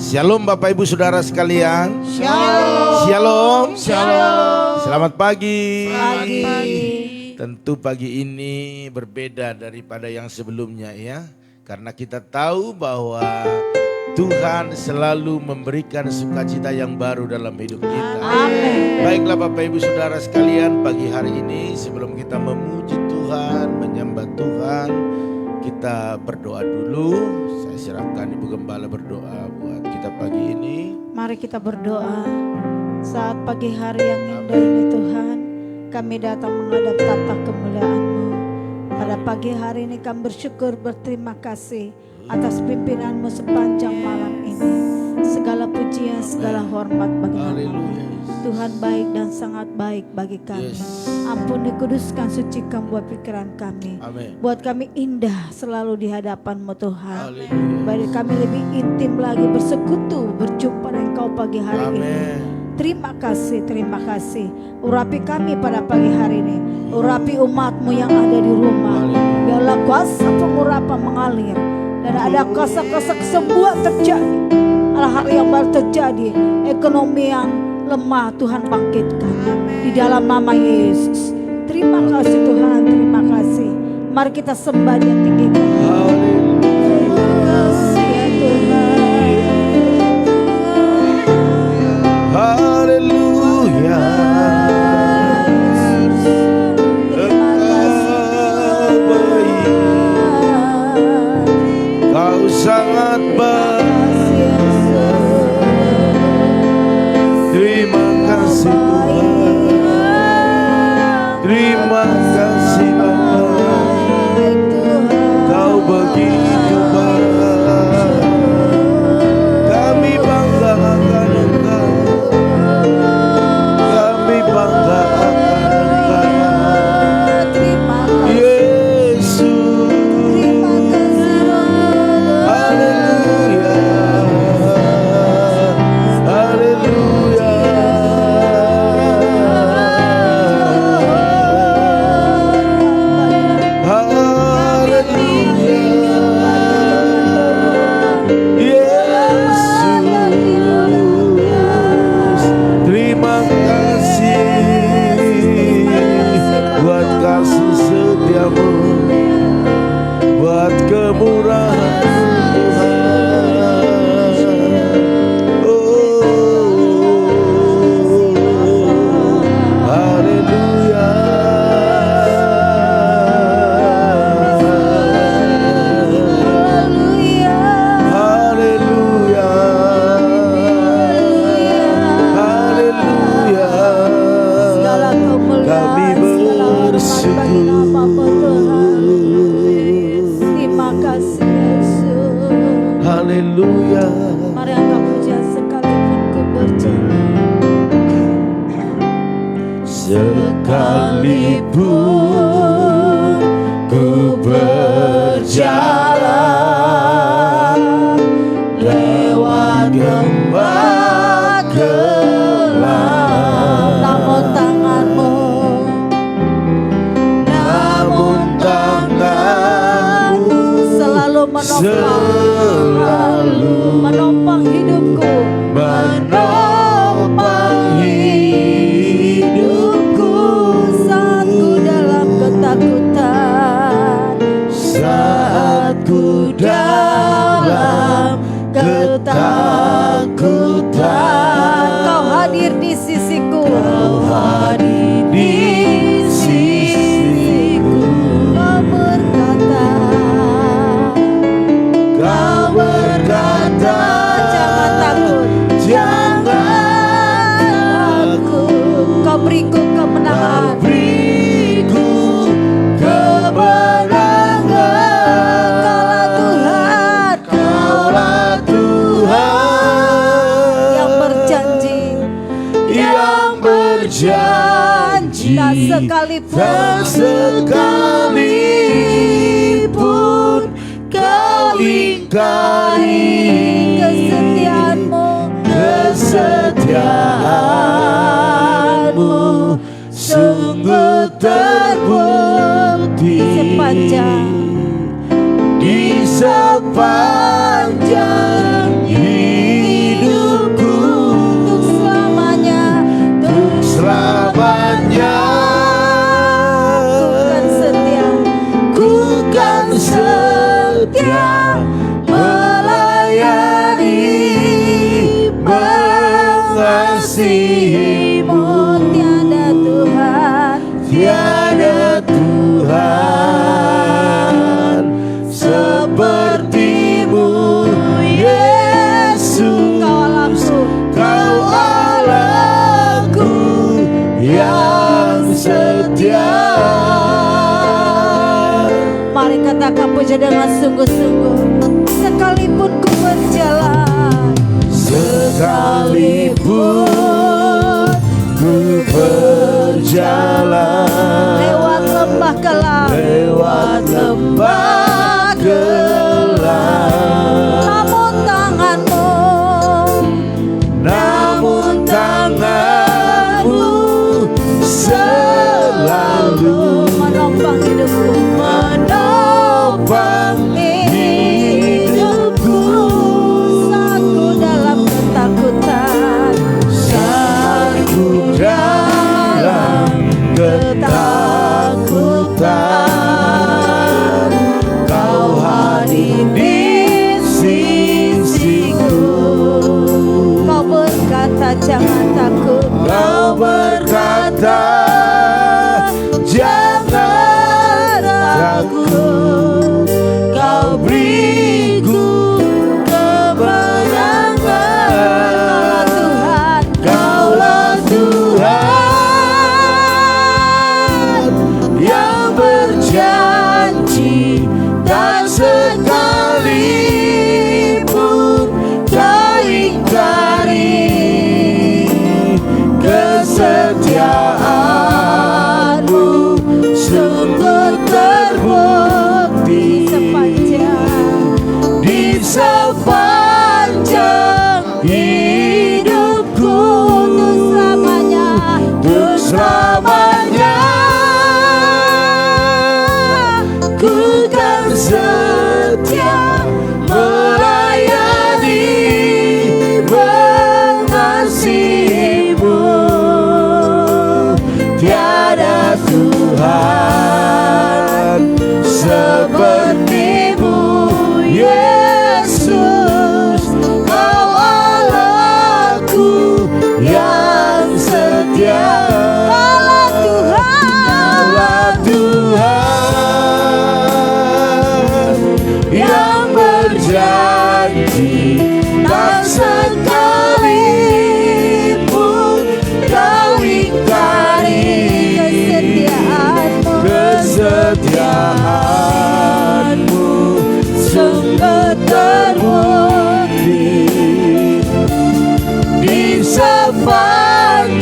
Shalom Bapak Ibu Saudara sekalian. Shalom. Shalom. Shalom. Selamat pagi. Pagi. Tentu pagi ini berbeda daripada yang sebelumnya ya. Karena kita tahu bahwa Tuhan selalu memberikan sukacita yang baru dalam hidup kita. Amin. Baiklah Bapak Ibu Saudara sekalian, pagi hari ini sebelum kita memuji Tuhan, menyembah Tuhan, kita berdoa dulu. Saya serahkan Ibu Gembala berdoa buat kita pagi ini. Mari kita berdoa. Saat pagi hari yang indah ini Tuhan, kami datang menghadap tata kemuliaan-Mu. Pada pagi hari ini kami bersyukur, berterima kasih atas pimpinan-Mu sepanjang malam ini. Segala pujian, segala hormat bagi nama-Mu. Tuhan baik dan sangat baik bagi kami. Ampuni, kuduskan, sucikan buat pikiran kami. Amin. Buat kami indah selalu di hadapan-Mu Tuhan. Haleluya. Bagi kami lebih intim lagi bersekutu, berjumpa dengan Engkau pagi hari ini. Amin. Terima kasih, terima kasih. Urapi kami pada pagi hari ini. Urapi umat-Mu yang ada di rumah. Biarlah kuasa pengurapan mengalir. Dan ada kuasa-kuasa kesembuhan terjadi. Hal-hal yang baru terjadi. Ekonomi yang lemah Tuhan bangkitkan. Di dalam nama Yesus. Terima kasih Tuhan, terima kasih. Mari kita sembah dan tinggikan. Terima kasih ya Tuhan. Haleluya. Terima kasih Kau sangat baik. Terima kasih Tuhan. Terima kasih Bapa. Kau begitu baik. Kami bangga akan Engkau. Kami bangga akan Engkau. Yesus. Haleluya. Haleluya. Terima kasih buat kasih setiamu, buat kemurahan Tuhan. Haleluya. Haleluya. Haleluya. Segala kemuliaan, segala hormat bagi nama-Mu Tuhan. Terima kasih Yesus. Haleluya. Mari angkat pujian sekalipun ku berjalan. Sekalipun ku berjalan lewat lembah gelap, Namun tangan-Mu selalu menopang hidupku. menopang hidupku Saat ku dalam ketakutan, saat ku dalam ketakutan. Kau hadir di sisiku. Kau hadir di sisiku. Kau berkata, jangan takut, jangan takut. Kau beriku kemenangan. Beriku kemenangan. Kaulah Tuhan yang berjanji. Tak sekalipun kau ingkari kesetiaanmu sungguh terbukti di sepanjang hidup. puja dengan sungguh-sungguh. Sekalipun ku berjalan, sekalipun ku berjalan lewat lembah gelap, lewat lembah gelap, namun tanganmu selalu menopang hidupku, menopang hidupku. saat ku dalam ketakutan, Saat ku dalam ketakutan, Kau hadir di sisiku. Kau berkata jangan takut, Kau berkata jangan takut, Kau beriku kemenangan. Kaulah Tuhan yang berjanji, tak sekalipun Kau ingkari kesetiaanmu. Sungguh terbukti di sepanjang hidupku. Untuk selamanya ku kan setia melayani, mengasihimu. Tiada Tuhan sepertimu, Yesus. Kau Allahku yang setia. Kaulah Tuhan yang berjanji, tak sekalipun Kau ingkari kesetiaanmu. Sungguh terbukti di sepanjang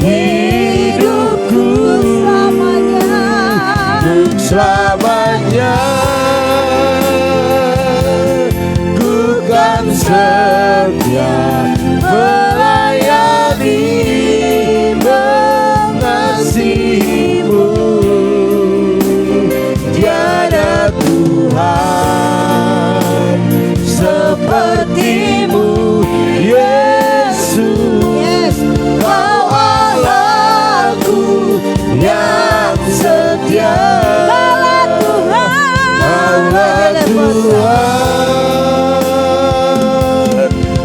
hidupku. Untuk selamanya ku kan setia melayani, mengasihimu. Tiada Tuhan sepertimu, Yesus. Kau Allahku yang setia. Kaulah Tuhan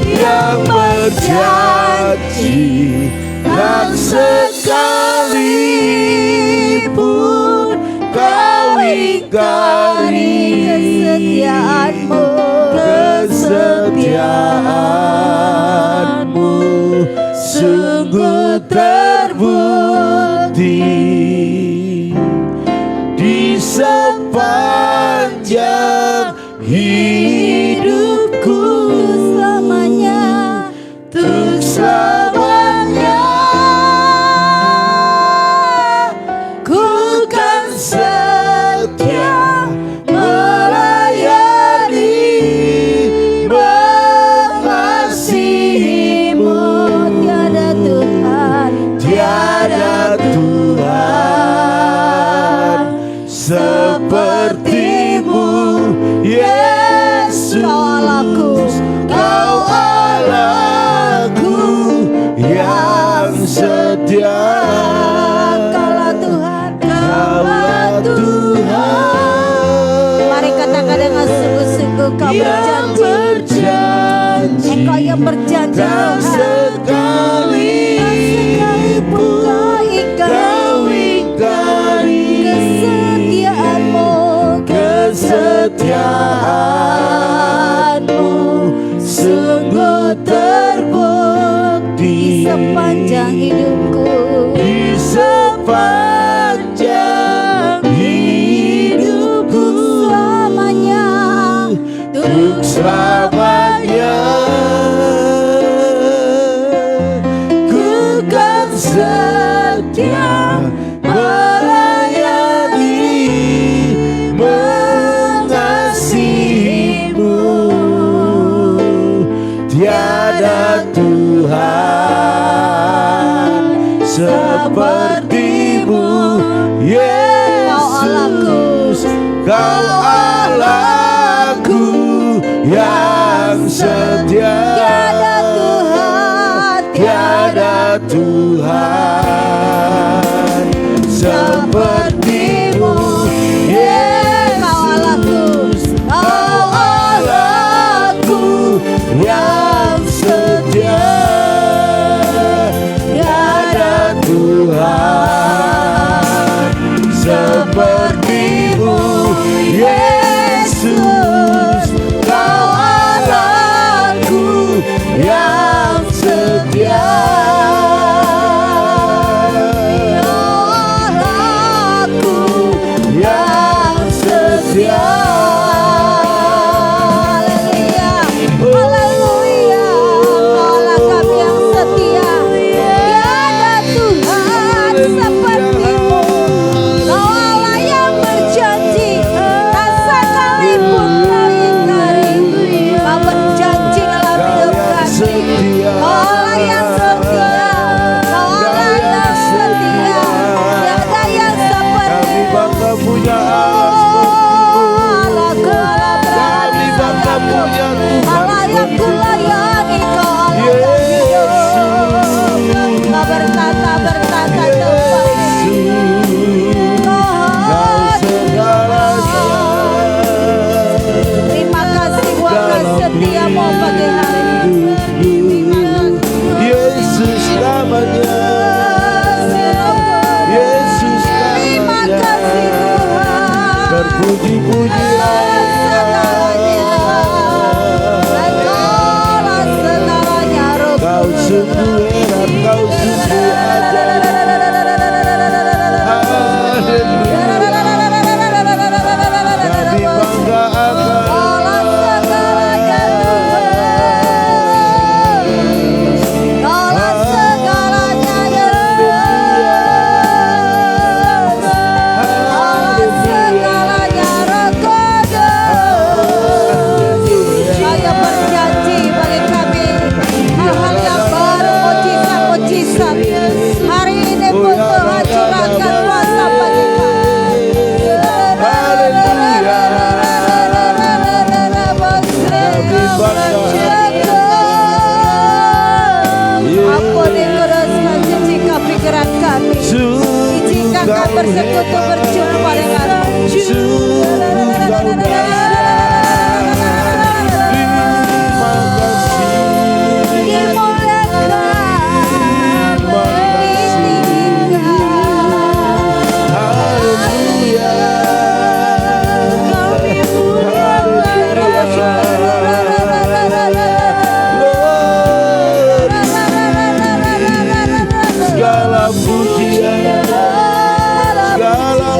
yang berjanji, tak sekalipun Kau ingkari kesetiaanmu. Sungguh terbukti di sepanjang hidupku. Untuk selamanya ku kan setia melayani, mengasihimu. Tiada Tuhan sepertimu, Yesus. Kau Allahku yang setia. Kaulah Tuhan. Mari katakan dengan sungguh-sungguh, Kau berjanji. Engkau yang berjanji, Tak sekalipun Kau ingkari kesetiaanmu. Sungguh terbukti sepanjang hidupku. di sepanjang hidupku. setia melayani, mengasihimu. Tiada Tuhan sepertimu, Yesus. Kau Allahku yang setia. Tiada Tuhan, Tiada Tuhan sepertimu, Yesus. Kau Allahku yang setia. Tiada Tuhan sepertimu, Yesus. Kau Allahku yang setia. Yang setia. Haleluya, Kaulah kami yang setia. Tiada Tuhan sepertimu. Kau Allah yang berjanji, tak sekalipun kau ingkari. Kau berjanji dalam hidup kami. Kau Allah yang setia. Kau Allah yang setia. Tiada yang Kami sepertimu. bangga punya Allah sepertimu. Kami bangga punya Tuhan Allah yang kulayani, Kau Allah yang hidup. Kau bertata tempat ini. Kau segalanya. Terima kasih buat kesetiamu pagi hari ini. Yesus namanya. Yesus Terima namanya. kasih Tuhan. Terpuji-pujilah Engkaulah segalanya, Roh Kau Kudus. sungguh erat, Kau sungguh ajaib. Haleluya. Kami bangga akan Kaulah segalanya, Tuhan. Kaulah segalanya, Yesus. Kaulah segalanya, Roh Kudus. Saya berjanji bagi kami hal-hal yang baru, mujizat-mujizat. Hari ini pun Tuhan curahkan kuasa bagi kami. Ampuni kuduskan jika pikiran kami, izinkan bersekutu berjumpa denganmu. Segala pujian, segala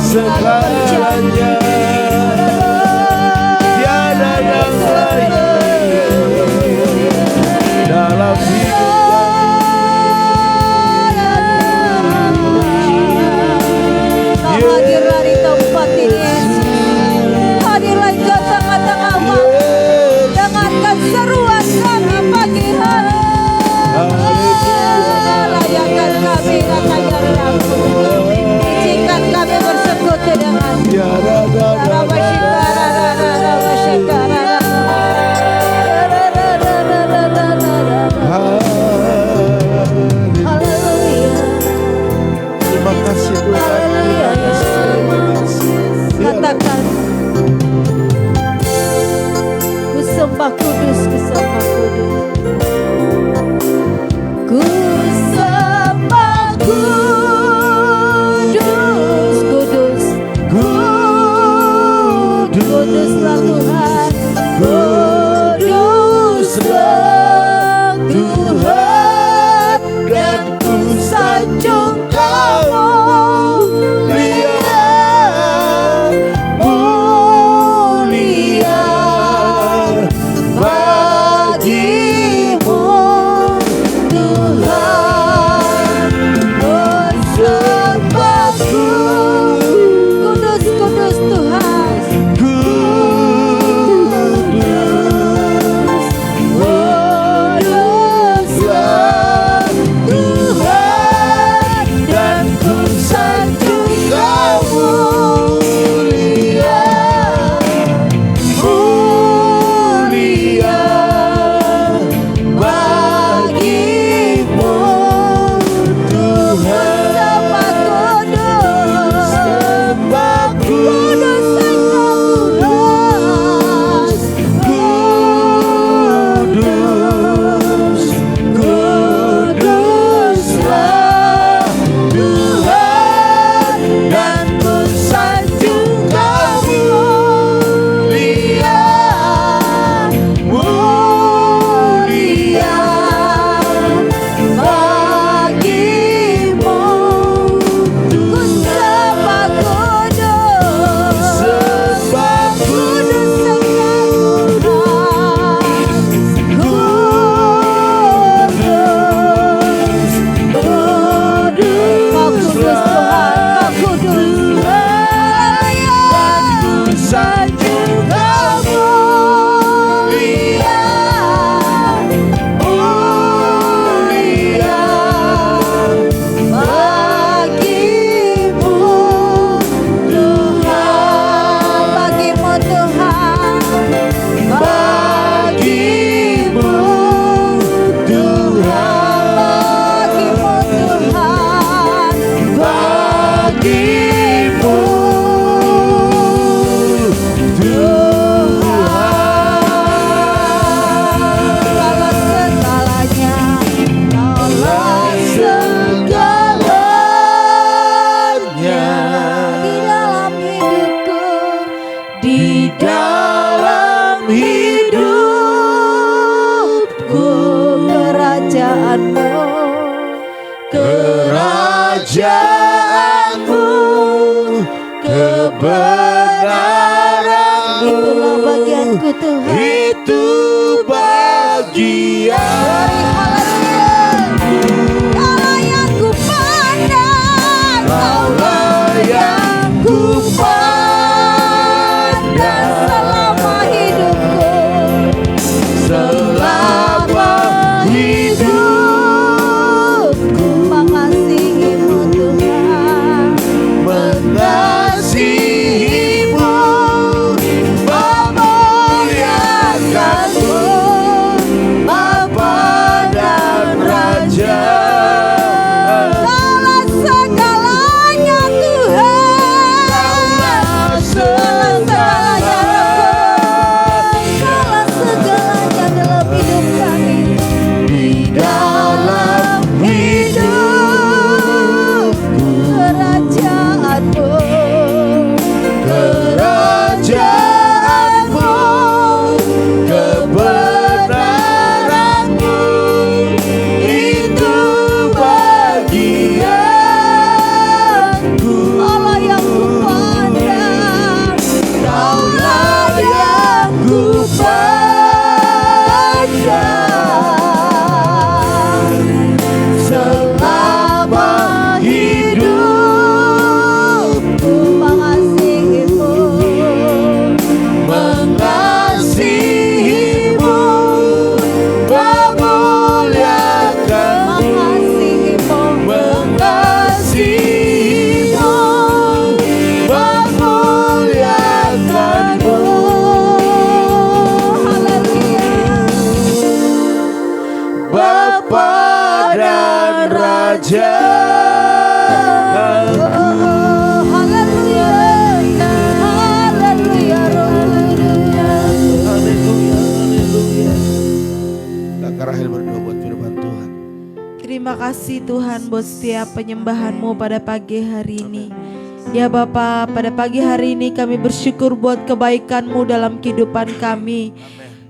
segalanya. Tiada yang lain dalam hidup Kau hadirlah di tempat ini Yesus. Hadirlah di tengah-tengah kami. Dengarkan seruan kami pagi hari. Layakan kami ratanya Rabu. Izinkan kami bersekutu dengan Terima kasih Tuhan. buat setiap penyembahan-Mu pada pagi hari ini. Ya Bapa, pada pagi hari ini kami bersyukur buat kebaikan-Mu dalam kehidupan kami.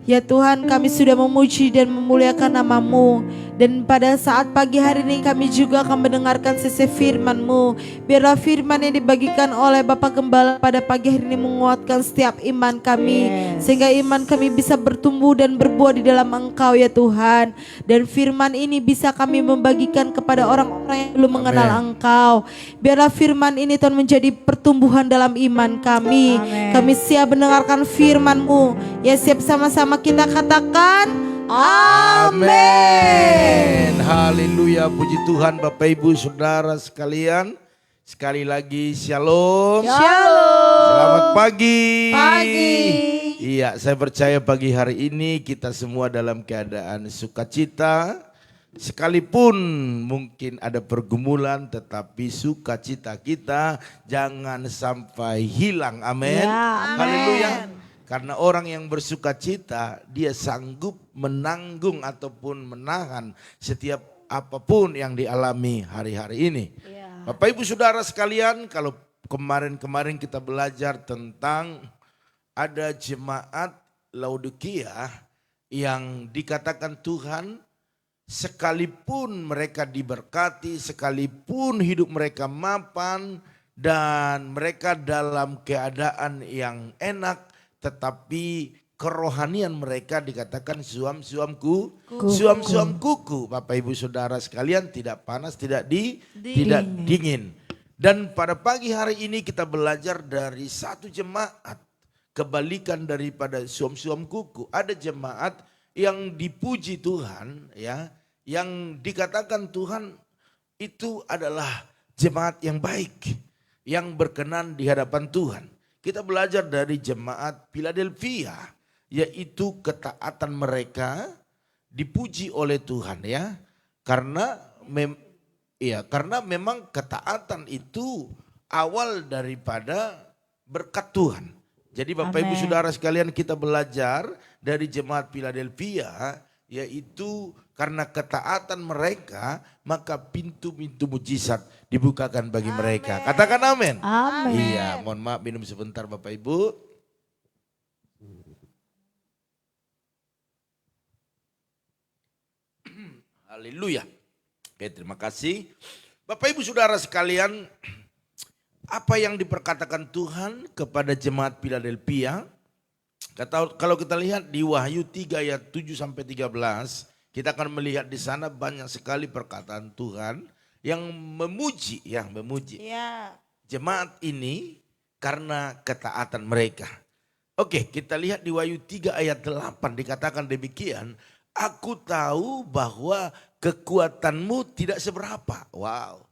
Ya Tuhan, kami sudah memuji dan memuliakan nama-Mu. Dan pada saat pagi hari ini kami juga akan mendengarkan sisi firman-Mu. Biarlah firman yang dibagikan oleh Bapak Gembala pada pagi hari ini menguatkan setiap iman kami. Sehingga iman kami bisa bertumbuh dan berbuah di dalam Engkau ya Tuhan. Dan firman ini bisa kami membagikan kepada orang-orang yang belum mengenal Engkau. Biarlah firman ini Tuhan menjadi pertumbuhan dalam iman kami. Kami siap mendengarkan firman-Mu. Ya, siap sama-sama kita katakan amin. Haleluya, puji Tuhan Bapak Ibu Saudara sekalian. Sekali lagi shalom. Selamat pagi. Iya, saya percaya pagi hari ini kita semua dalam keadaan sukacita. Sekalipun mungkin ada pergumulan, tetapi sukacita kita jangan sampai hilang. Amin. Haleluya. Karena orang yang bersuka cita, dia sanggup menanggung ataupun menahan setiap apapun yang dialami hari-hari ini. Bapak Ibu Saudara sekalian, kalau kemarin-kemarin kita belajar tentang ada jemaat Laodikia yang dikatakan Tuhan, sekalipun mereka diberkati, sekalipun hidup mereka mapan dan mereka dalam keadaan yang enak, tetapi kerohanian mereka dikatakan suam-suam kuku. Bapak Ibu Saudara sekalian, tidak panas, tidak dingin. Dan pada pagi hari ini kita belajar dari satu jemaat, kebalikan daripada suam-suam kuku. Ada jemaat yang dipuji Tuhan, ya, yang dikatakan Tuhan itu adalah jemaat yang baik, yang berkenan di hadapan Tuhan. Kita belajar dari jemaat Philadelphia, yaitu ketaatan mereka dipuji oleh Tuhan, ya. Karena memang ketaatan itu awal daripada berkat Tuhan. Jadi Bapak Ibu Saudara sekalian, kita belajar dari jemaat Philadelphia, yaitu karena ketaatan mereka maka pintu-pintu mujizat dibukakan bagi mereka. Katakan amin. Iya, mohon maaf minum sebentar Bapak Ibu. Haleluya. Oke, terima kasih. Bapak Ibu Saudara sekalian, apa yang diperkatakan Tuhan kepada jemaat Philadelphia? Kalau kita lihat di Wahyu 3 ayat 7 sampai 13, kita akan melihat di sana banyak sekali perkataan Tuhan yang memuji jemaat ini karena ketaatan mereka. Oke, kita lihat di Wahyu 3 ayat 8 dikatakan demikian, aku tahu bahwa kekuatanmu tidak seberapa. Wow.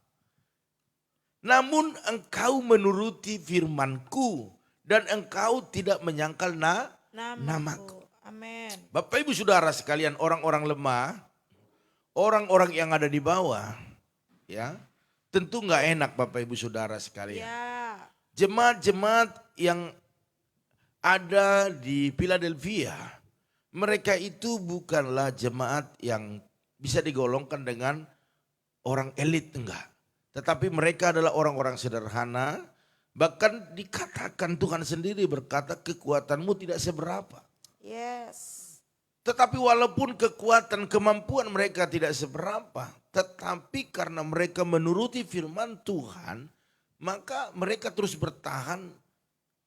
Namun engkau menuruti firmanku dan engkau tidak menyangkal namaku. Amin. Bapak Ibu Saudara sekalian, orang-orang lemah, orang-orang yang ada di bawah, ya, tentu nggak enak Bapak Ibu Saudara sekalian. Jemaat-jemaat yang ada di Philadelphia, mereka itu bukanlah jemaat yang bisa digolongkan dengan orang elit, enggak. Tetapi mereka adalah orang-orang sederhana, bahkan dikatakan Tuhan sendiri berkata kekuatanmu tidak seberapa. Tetapi walaupun kekuatan kemampuan mereka tidak seberapa, tetapi karena mereka menuruti firman Tuhan, maka mereka terus bertahan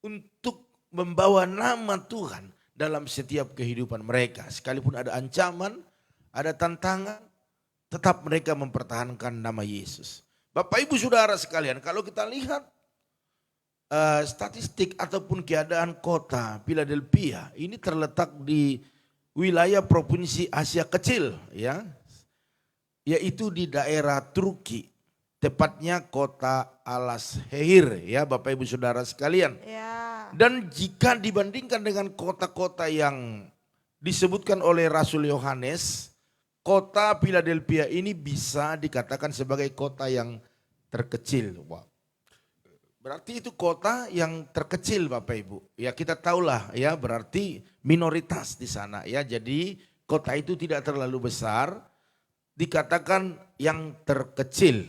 untuk membawa nama Tuhan dalam setiap kehidupan mereka. Sekalipun ada ancaman, ada tantangan, tetap mereka mempertahankan nama Yesus. Bapak Ibu Saudara sekalian, kalau kita lihat statistik ataupun keadaan kota Philadelphia, ini terletak di wilayah provinsi Asia Kecil, ya, yaitu di daerah Turki, tepatnya kota Alaşehir, ya Bapak Ibu Saudara sekalian. Dan jika dibandingkan dengan kota-kota yang disebutkan oleh Rasul Yohanes, kota Philadelphia ini bisa dikatakan sebagai kota yang terkecil. Wow. Berarti itu kota yang terkecil Bapak Ibu. Ya kita tahulah ya, berarti minoritas di sana ya. Jadi kota itu tidak terlalu besar. dikatakan yang terkecil.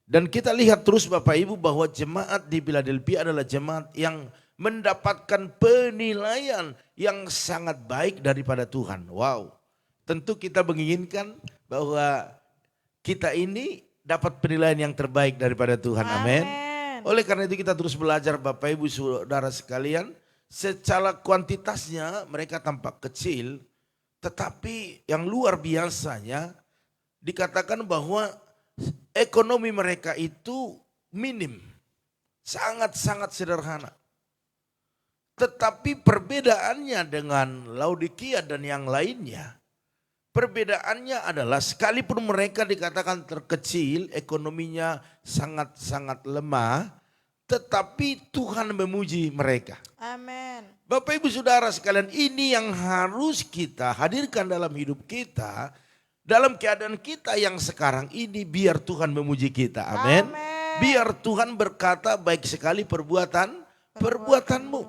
Dan kita lihat terus Bapak Ibu bahwa jemaat di Philadelphia adalah jemaat yang mendapatkan penilaian yang sangat baik daripada Tuhan. Wow, tentu kita menginginkan bahwa kita ini dapat penilaian yang terbaik daripada Tuhan. Amin. Oleh karena itu kita terus belajar Bapak Ibu Saudara sekalian. Secara kuantitasnya mereka tampak kecil, tetapi yang luar biasanya dikatakan bahwa ekonomi mereka itu minim, sangat-sangat sederhana. Tetapi perbedaannya dengan Laodikia dan yang lainnya, perbedaannya adalah sekalipun mereka dikatakan terkecil, ekonominya sangat-sangat lemah, tetapi Tuhan memuji mereka. Amin. Bapak Ibu Saudara sekalian, ini yang harus kita hadirkan dalam hidup kita. Dalam keadaan kita yang sekarang ini, biar Tuhan memuji kita. Amin. Biar Tuhan berkata, baik sekali perbuatanmu.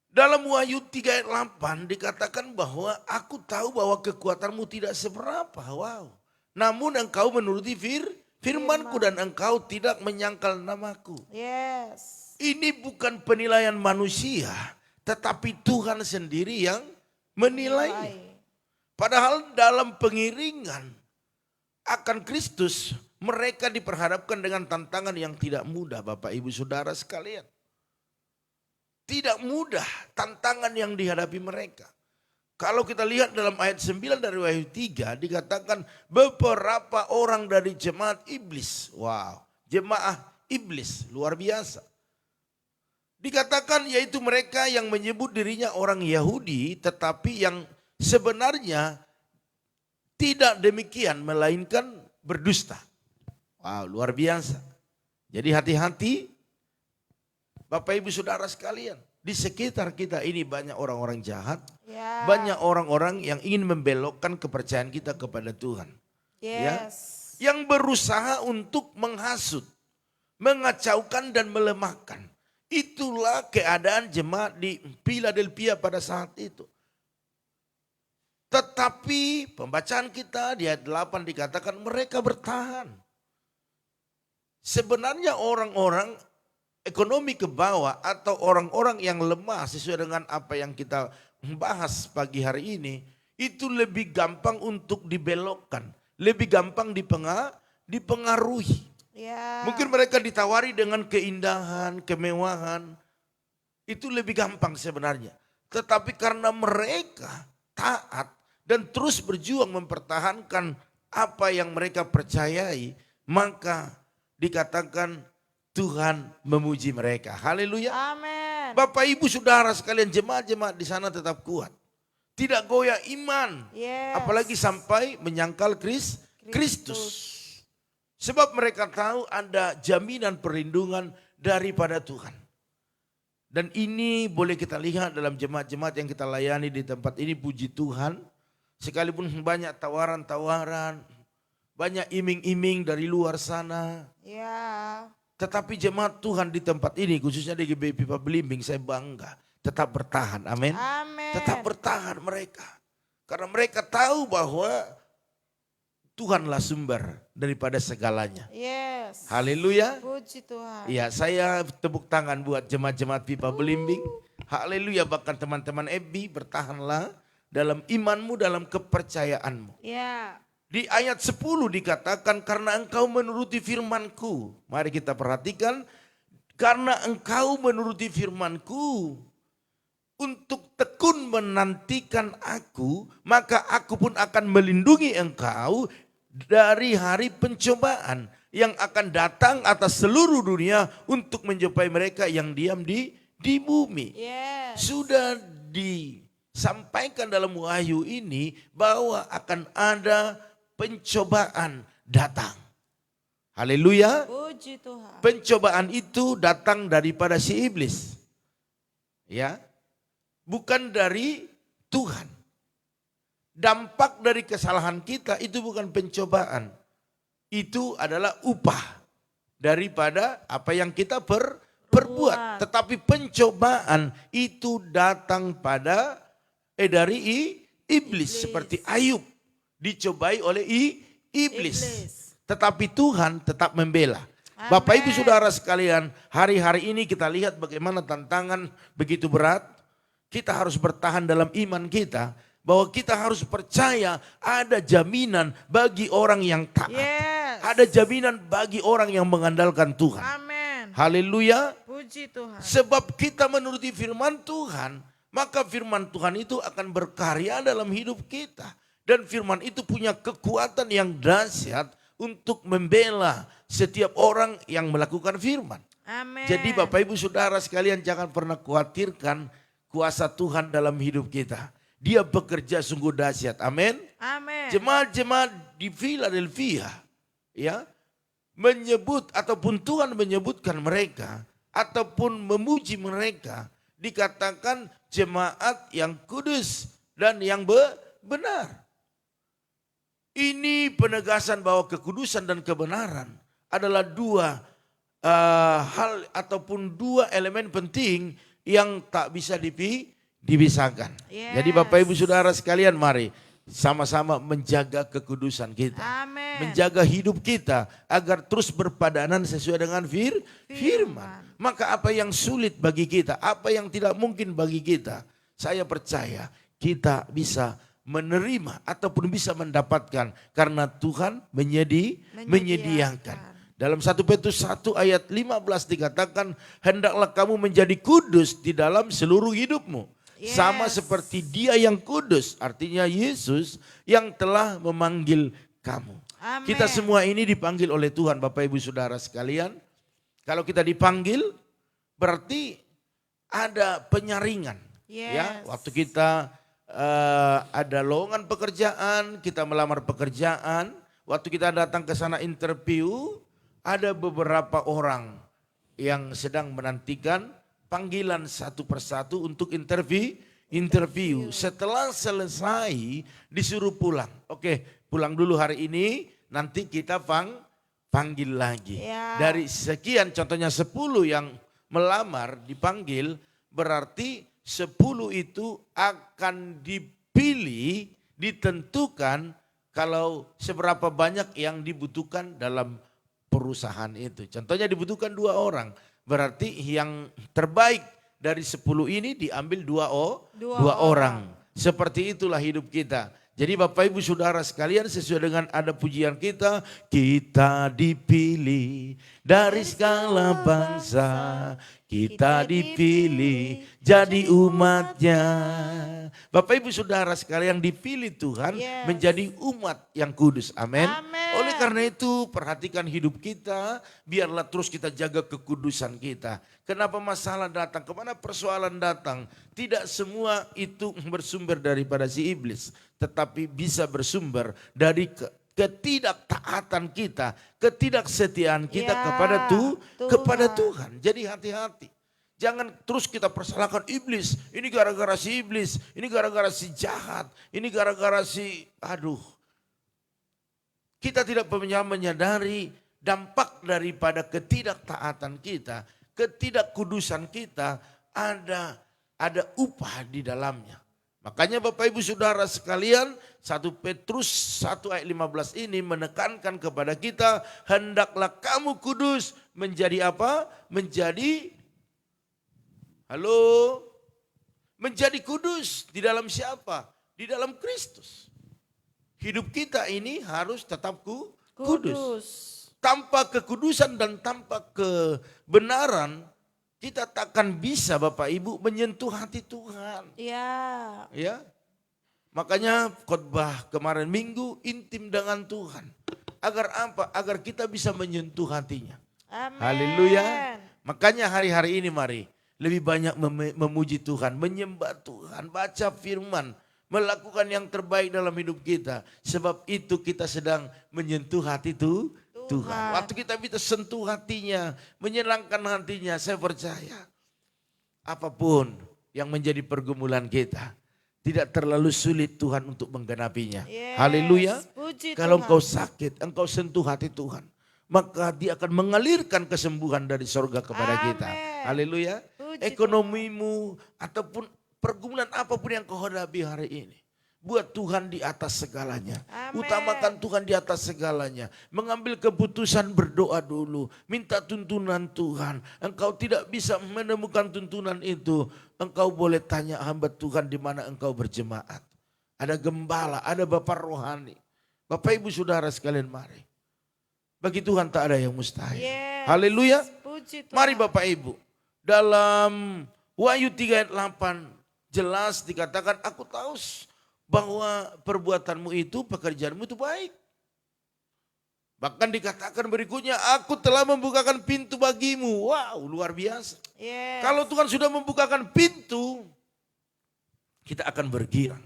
Dalam Wahyu 3 ayat 8 dikatakan bahwa aku tahu bahwa kekuatanmu tidak seberapa. Wow. Namun engkau menuruti firmanku dan engkau tidak menyangkal namaku. Yes. Ini bukan penilaian manusia, tetapi Tuhan sendiri yang menilai. Padahal dalam pengiringan akan Kristus, mereka diperhadapkan dengan tantangan yang tidak mudah Bapak Ibu Saudara sekalian. Tidak mudah tantangan yang dihadapi mereka. Kalau kita lihat dalam ayat 9 dari Wahyu 3 dikatakan beberapa orang dari jemaat iblis. Wow, jemaah iblis luar biasa. Dikatakan yaitu mereka yang menyebut dirinya orang Yahudi tetapi yang sebenarnya tidak demikian melainkan berdusta. Wow, luar biasa. Jadi hati-hati Bapak Ibu Saudara sekalian. Di sekitar kita ini banyak orang-orang jahat. Ya. Banyak orang-orang yang ingin membelokkan kepercayaan kita kepada Tuhan. Ya, yang berusaha untuk menghasut, mengacaukan dan melemahkan. Itulah keadaan jemaat di Philadelphia pada saat itu. Tetapi pembacaan kita di ayat 8 dikatakan mereka bertahan. Sebenarnya orang-orang ekonomi ke bawah atau orang-orang yang lemah sesuai dengan apa yang kita bahas pagi hari ini, itu lebih gampang untuk dibelokkan, lebih gampang dipengaruhi. Ya. Mungkin mereka ditawari dengan keindahan, kemewahan, itu lebih gampang sebenarnya. Tetapi karena mereka taat dan terus berjuang mempertahankan apa yang mereka percayai, maka dikatakan Tuhan memuji mereka. Haleluya. Amin. Bapak Ibu Saudara sekalian, jemaat-jemaat di sana tetap kuat. Tidak goyah iman. Yes. Apalagi sampai menyangkal Kristus. Sebab mereka tahu ada jaminan perlindungan daripada Tuhan. Dan ini boleh kita lihat dalam jemaat-jemaat yang kita layani di tempat ini, puji Tuhan. Sekalipun banyak tawaran-tawaran, banyak iming-iming dari luar sana. Ya. Tetapi jemaat Tuhan di tempat ini, khususnya di GBI Pipa Belimbing, saya bangga. Tetap bertahan, amin. Amin. Tetap bertahan mereka. Karena mereka tahu bahwa Tuhanlah sumber daripada segalanya. Yes. Haleluya. Puji Tuhan. Iya, saya tepuk tangan buat jemaat-jemaat Pipa Belimbing. Haleluya, bahkan teman-teman EBI, bertahanlah dalam imanmu, dalam kepercayaanmu. Ya. Di ayat 10 dikatakan karena engkau menuruti firmanku. Mari kita perhatikan, karena engkau menuruti firmanku untuk tekun menantikan aku, maka aku pun akan melindungi engkau dari hari pencobaan yang akan datang atas seluruh dunia untuk menjumpai mereka yang diam di bumi. Yes. Sudah disampaikan dalam Wahyu ini bahwa akan ada pencobaan datang. Haleluya. Puji Tuhan. Pencobaan itu datang daripada si iblis. Ya. Bukan dari Tuhan. Dampak dari kesalahan kita itu bukan pencobaan. Itu adalah upah daripada apa yang kita perbuat. Tetapi pencobaan itu datang pada dari iblis. Seperti Ayub. dicobai oleh iblis. Tetapi Tuhan tetap membela. Bapak Ibu Saudara sekalian, hari-hari ini kita lihat bagaimana tantangan begitu berat. Kita harus bertahan dalam iman kita, bahwa kita harus percaya ada jaminan bagi orang yang taat. Ada jaminan bagi orang yang mengandalkan Tuhan. Amin. Haleluya. Puji Tuhan. Sebab kita menuruti firman Tuhan, maka firman Tuhan itu akan berkarya dalam hidup kita. Dan firman itu punya kekuatan yang dahsyat untuk membela setiap orang yang melakukan firman. Amin. Jadi Bapak Ibu Saudara sekalian, jangan pernah khawatirkan kuasa Tuhan dalam hidup kita. Dia bekerja sungguh dahsyat. Amin. Amin. Jemaat-jemaat di Philadelphia ya menyebut ataupun Tuhan menyebutkan mereka ataupun memuji mereka, dikatakan jemaat yang kudus dan yang benar. Ini penegasan bahwa kekudusan dan kebenaran adalah dua hal ataupun dua elemen penting yang tak bisa dipisahkan. Jadi Bapak Ibu Saudara sekalian, mari sama-sama menjaga kekudusan kita. Amin. Menjaga hidup kita agar terus berpadanan sesuai dengan firman. Maka apa yang sulit bagi kita, apa yang tidak mungkin bagi kita, saya percaya kita bisa menerima ataupun bisa mendapatkan karena Tuhan menyediakan. Dalam 1 Petrus 1 ayat 15 dikatakan, hendaklah kamu menjadi kudus di dalam seluruh hidupmu. Sama seperti Dia yang kudus, artinya Yesus yang telah memanggil kamu. Amen. Kita semua ini dipanggil oleh Tuhan, Bapak Ibu Saudara sekalian. Kalau kita dipanggil berarti ada penyaringan. Ya, waktu kita ada lowongan pekerjaan, kita melamar pekerjaan, waktu kita datang ke sana interview, ada beberapa orang yang sedang menantikan panggilan satu persatu untuk interview. Setelah selesai disuruh pulang. Oke, pulang dulu hari ini, nanti kita panggil lagi. Dari sekian, contohnya 10 yang melamar dipanggil, berarti 10 itu akan dipilih, ditentukan kalau seberapa banyak yang dibutuhkan dalam perusahaan itu. Contohnya dibutuhkan 2 orang, berarti yang terbaik dari 10 ini diambil 2 orang. Seperti itulah hidup kita. Jadi Bapak Ibu Saudara sekalian, sesuai dengan ada pujian kita dipilih dari segala bangsa, kita dipilih jadi umatnya. Bapak Ibu Saudara sekalian, dipilih Tuhan menjadi umat yang kudus. Amin. Oleh karena itu perhatikan hidup kita, biarlah terus kita jaga kekudusan kita. Kenapa masalah datang, kemana persoalan datang, tidak semua itu bersumber daripada si iblis. Tetapi bisa bersumber dari ketidaktaatan kita, ketidaksetiaan kita kepada Tuhan. Jadi hati-hati. Jangan terus kita persalahkan iblis. Ini gara-gara si iblis, ini gara-gara si jahat, ini gara-gara si Kita tidak pernah menyadari dampak daripada ketidaktaatan kita, ketidakkudusan kita, ada upah di dalamnya. Makanya Bapak Ibu Saudara sekalian, 1 Petrus 1 ayat 15 ini menekankan kepada kita, hendaklah kamu kudus menjadi apa? Menjadi kudus di dalam siapa? Di dalam Kristus. Hidup kita ini harus tetap kudus. Tanpa kekudusan dan tanpa kebenaran, kita takkan bisa Bapak Ibu menyentuh hati Tuhan. Ya. Makanya khotbah kemarin Minggu intim dengan Tuhan. Agar apa? Agar kita bisa menyentuh hatinya. Haleluya. Makanya hari-hari ini mari lebih banyak memuji Tuhan, menyembah Tuhan, baca firman, melakukan yang terbaik dalam hidup kita. Sebab itu kita sedang menyentuh hati Tuhan. Waktu kita bisa sentuh hatinya, menyenangkan hatinya, saya percaya apapun yang menjadi pergumulan kita, tidak terlalu sulit Tuhan untuk menggenapinya. Haleluya. Kalau engkau sakit, engkau sentuh hati Tuhan, maka Dia akan mengalirkan kesembuhan dari sorga kepada kita. Haleluya. Ekonomimu ataupun pergumulan apapun yang kau hadapi hari ini, Buat Tuhan di atas segalanya. Amin. Utamakan Tuhan di atas segalanya. Mengambil keputusan berdoa dulu. Minta tuntunan Tuhan. Engkau tidak bisa menemukan tuntunan itu. Engkau boleh tanya hamba Tuhan di mana engkau berjemaat. Ada gembala, ada bapak rohani. Bapak ibu saudara sekalian mari. Bagi Tuhan tak ada yang mustahil. Yes. Haleluya. Puji Tuhan. Mari bapak ibu. Dalam Wahyu 3 ayat 8 jelas dikatakan aku tahu bahwa perbuatanmu itu, pekerjaanmu itu baik. Bahkan dikatakan berikutnya, aku telah membukakan pintu bagimu. Wow, luar biasa. Yes. Kalau Tuhan sudah membukakan pintu, kita akan bergirang.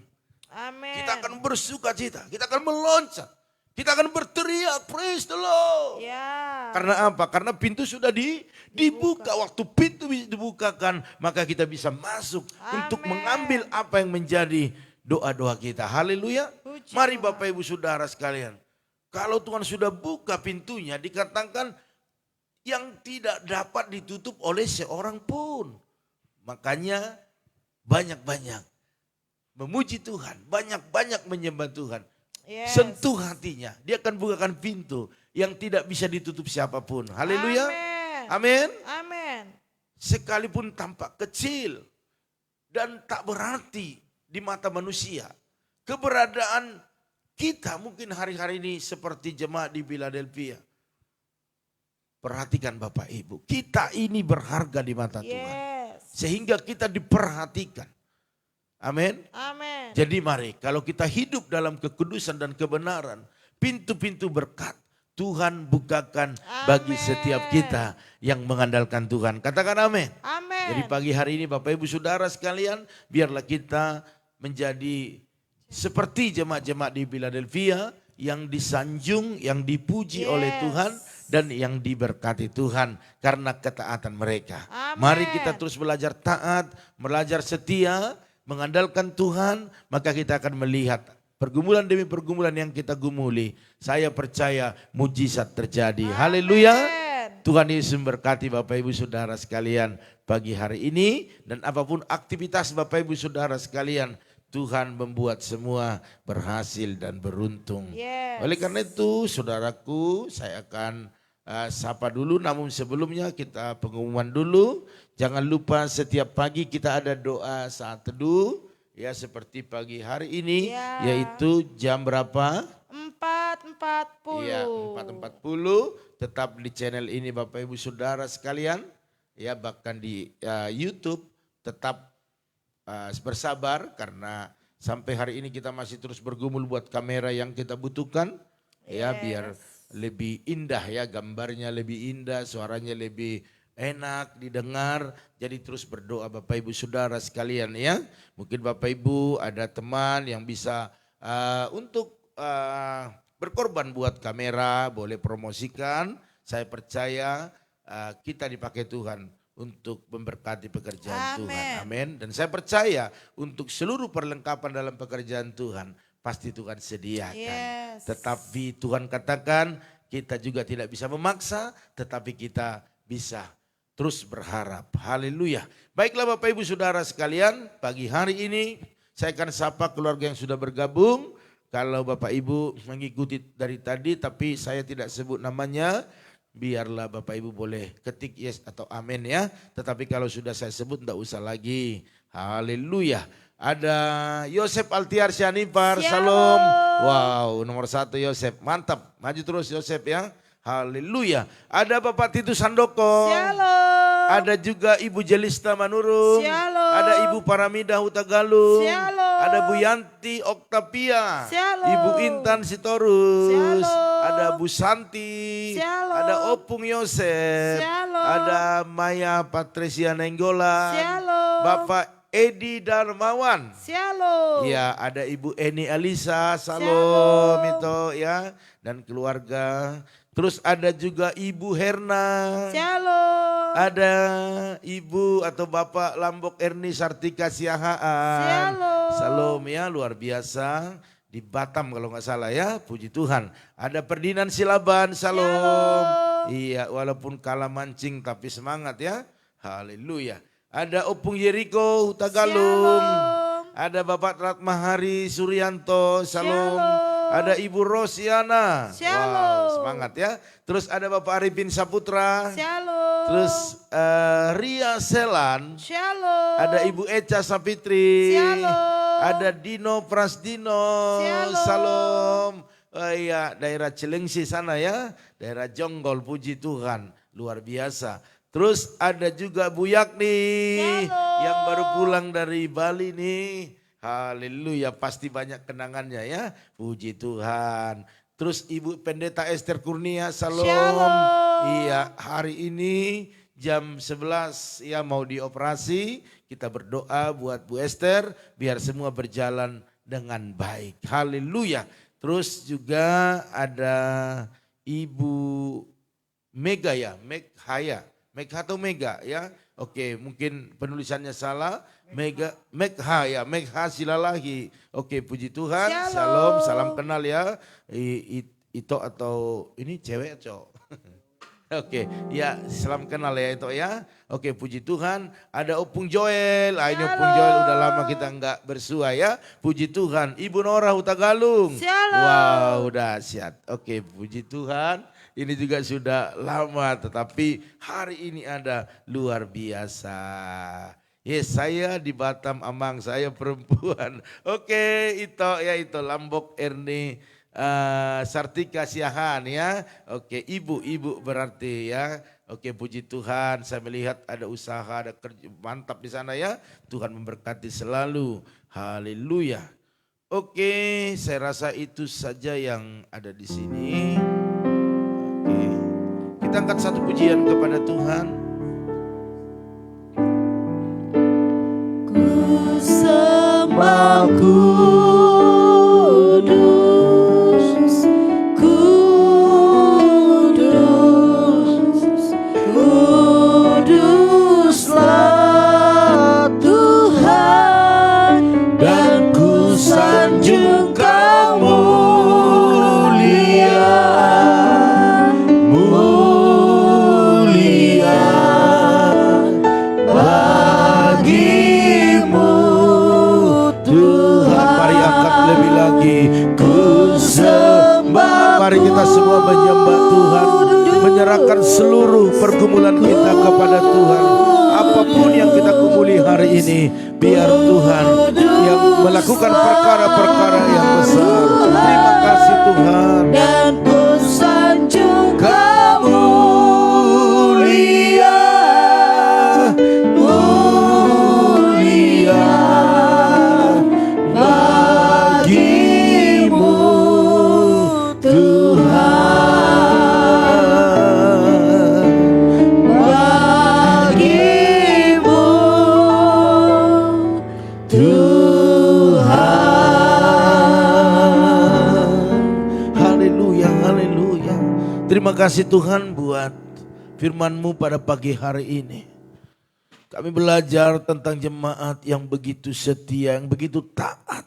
Amin. Kita akan bersuka cita, kita akan meloncat. Kita akan berteriak, praise the Lord. Ya. Karena apa? Karena pintu sudah dibuka. Waktu pintu dibukakan, maka kita bisa masuk untuk mengambil apa yang menjadi doa-doa kita. Haleluya. Puji Mari Tuhan. Bapak Ibu Saudara sekalian. Kalau Tuhan sudah buka pintunya, dikatakan yang tidak dapat ditutup oleh seorang pun. Makanya banyak-banyak memuji Tuhan, banyak-banyak menyembah Tuhan. Yes. Sentuh hatinya, dia akan bukakan pintu yang tidak bisa ditutup siapapun. Haleluya. Amin. Amin. Amin. Sekalipun tampak kecil dan tak berarti di mata manusia. Keberadaan kita mungkin hari-hari ini seperti jemaat di Philadelphia. Perhatikan Bapak Ibu, kita ini berharga di mata Tuhan. Yes. Sehingga kita diperhatikan. Amin. Amin. Jadi mari kalau kita hidup dalam kekudusan dan kebenaran, pintu-pintu berkat Tuhan bukakan bagi setiap kita yang mengandalkan Tuhan. Katakan amin. Amin. Jadi pagi hari ini Bapak Ibu Saudara sekalian, biarlah kita menjadi seperti jemaat-jemaat di Philadelphia yang disanjung, yang dipuji oleh Tuhan dan yang diberkati Tuhan karena ketaatan mereka. Amin. Mari kita terus belajar taat, belajar setia, mengandalkan Tuhan, maka kita akan melihat pergumulan demi pergumulan yang kita gumuli. Saya percaya mujizat terjadi. Haleluya. Tuhan Yesus memberkati Bapak Ibu Saudara sekalian pagi hari ini. Dan apapun aktivitas Bapak Ibu Saudara sekalian, Tuhan membuat semua berhasil dan beruntung. Yes. Oleh karena itu saudaraku, saya akan sapa dulu, namun sebelumnya kita pengumuman dulu. Jangan lupa setiap pagi kita ada doa saat teduh. Ya seperti pagi hari ini, yaitu jam berapa? 4.40. Iya 4.40, tetap di channel ini Bapak Ibu Saudara sekalian. Ya bahkan di YouTube tetap bersabar karena sampai hari ini kita masih terus bergumul buat kamera yang kita butuhkan. Ya biar lebih indah ya, gambarnya lebih indah, suaranya lebih enak didengar. Jadi terus berdoa Bapak Ibu Saudara sekalian ya. Mungkin Bapak Ibu ada teman yang bisa untuk berkorban buat kamera, boleh promosikan. Saya percaya kita dipakai Tuhan untuk memberkati pekerjaan Tuhan. Amin. Dan saya percaya untuk seluruh perlengkapan dalam pekerjaan Tuhan pasti Tuhan sediakan. Yes. Tetapi Tuhan katakan kita juga tidak bisa memaksa, tetapi kita bisa terus berharap. Haleluya. Baiklah Bapak Ibu Saudara sekalian, pagi hari ini saya akan sapa keluarga yang sudah bergabung. Kalau Bapak Ibu mengikuti dari tadi tapi saya tidak sebut namanya, biarlah Bapak Ibu boleh ketik yes atau amin ya. Tetapi kalau sudah saya sebut tidak usah lagi. Haleluya. Ada Yosef Altiar Syanipar, Salam. Wow, nomor 1 Yosef, mantap. Maju terus Yosef ya. Haleluya. Ada Bapak Titus Handoko. Shalom. Ada juga Ibu Jelista Manurung. Shalom. Ada Ibu Paramida Hutagalung. Shalom. Ada Bu Yanti Oktavia. Shalom. Ibu Intan Sitorus. Shalom. Ada Bu Santi. Shalom. Ada Opung Yosef. Shalom. Ada Maya Patricia Nenggolan. Shalom. Bapak Edi Darmawan. Shalom. Ya, ada Ibu Eni Alisa, Salam itu ya, dan keluarga. Terus ada juga Ibu Herna. Shalom. Ada Ibu atau Bapak Lambok Erni Sartika Siahaan. Shalom. Salam ya, luar biasa. Di Batam kalau nggak salah ya, puji Tuhan. Ada Perdinan Silaban, Salam. Iya, walaupun kalah mancing tapi semangat ya. Haleluya. Ada Opung Yeriko Tagalung. Ada Bapak Ratmahari Suryanto, Shalom. Ada Ibu Rosiana. Shalom. Wow, semangat ya. Terus ada Bapak Arifin Saputra. Shalom. Terus Ria Selan. Shalom. Ada Ibu Eca Sapitri. Shalom. Ada Dino Prasdino. Shalom. Salam. Oh iya, daerah Cilengsi sana ya. Daerah Jonggol, puji Tuhan. Luar biasa. Terus ada juga Bu Yakni. Shalom. Yang baru pulang dari Bali nih. Haleluya, pasti banyak kenangannya ya. Puji Tuhan. Terus Ibu Pendeta Esther Kurnia, Shalom. Shalom. Iya, hari ini jam 11 ya mau dioperasi. Kita berdoa buat Bu Esther biar semua berjalan dengan baik. Haleluya. Terus juga ada Ibu Mega ya, Meghaya. Megha atau Mega ya. Oke, mungkin penulisannya salah. Megha Silalahi. Oke, puji Tuhan. Shalom, salam kenal ya. Itu atau ini cewek cowok. Oke, ya salam kenal ya itu ya. Oke, puji Tuhan. Ada Opung Joel. Ini Opung Joel udah lama kita enggak bersua ya. Puji Tuhan. Ibu Nora Hutagalung. Shalom. Wow, dahsyat. Oke, puji Tuhan. Ini juga sudah lama tetapi hari ini ada luar biasa. Yes, saya di Batam Amang, saya perempuan. Oke, itu Lambok Erni Sartika Siahan ya. Oke, ibu berarti ya. Oke, puji Tuhan, saya melihat ada usaha, ada kerja mantap di sana ya. Tuhan memberkati selalu. Haleluya. Oke, saya rasa itu saja yang ada di sini. Oke. Kita angkat satu pujian kepada Tuhan. Ku sembah kudus, kudus, kuduslah Tuhan, dan ku sanjung Kau mulia, mulia bagimu Tuhan. Mari angkat lebih lagi. Ku sembah. Mari kita semua menyembah Tuhan, menyerahkan seluruh pergumulan kita kepada Tuhan. Apapun yang kita gumuli hari ini, biar Tuhan yang melakukan perkara-perkara yang besar. Terima kasih Tuhan. Dan ku sanjung Kau mulia, mulia bagimu Tuhan, bagimu Tuhan. Haleluya, haleluya. Terima kasih Tuhan buat firman-Mu pada pagi hari ini. Kami belajar tentang jemaat yang begitu setia, yang begitu taat.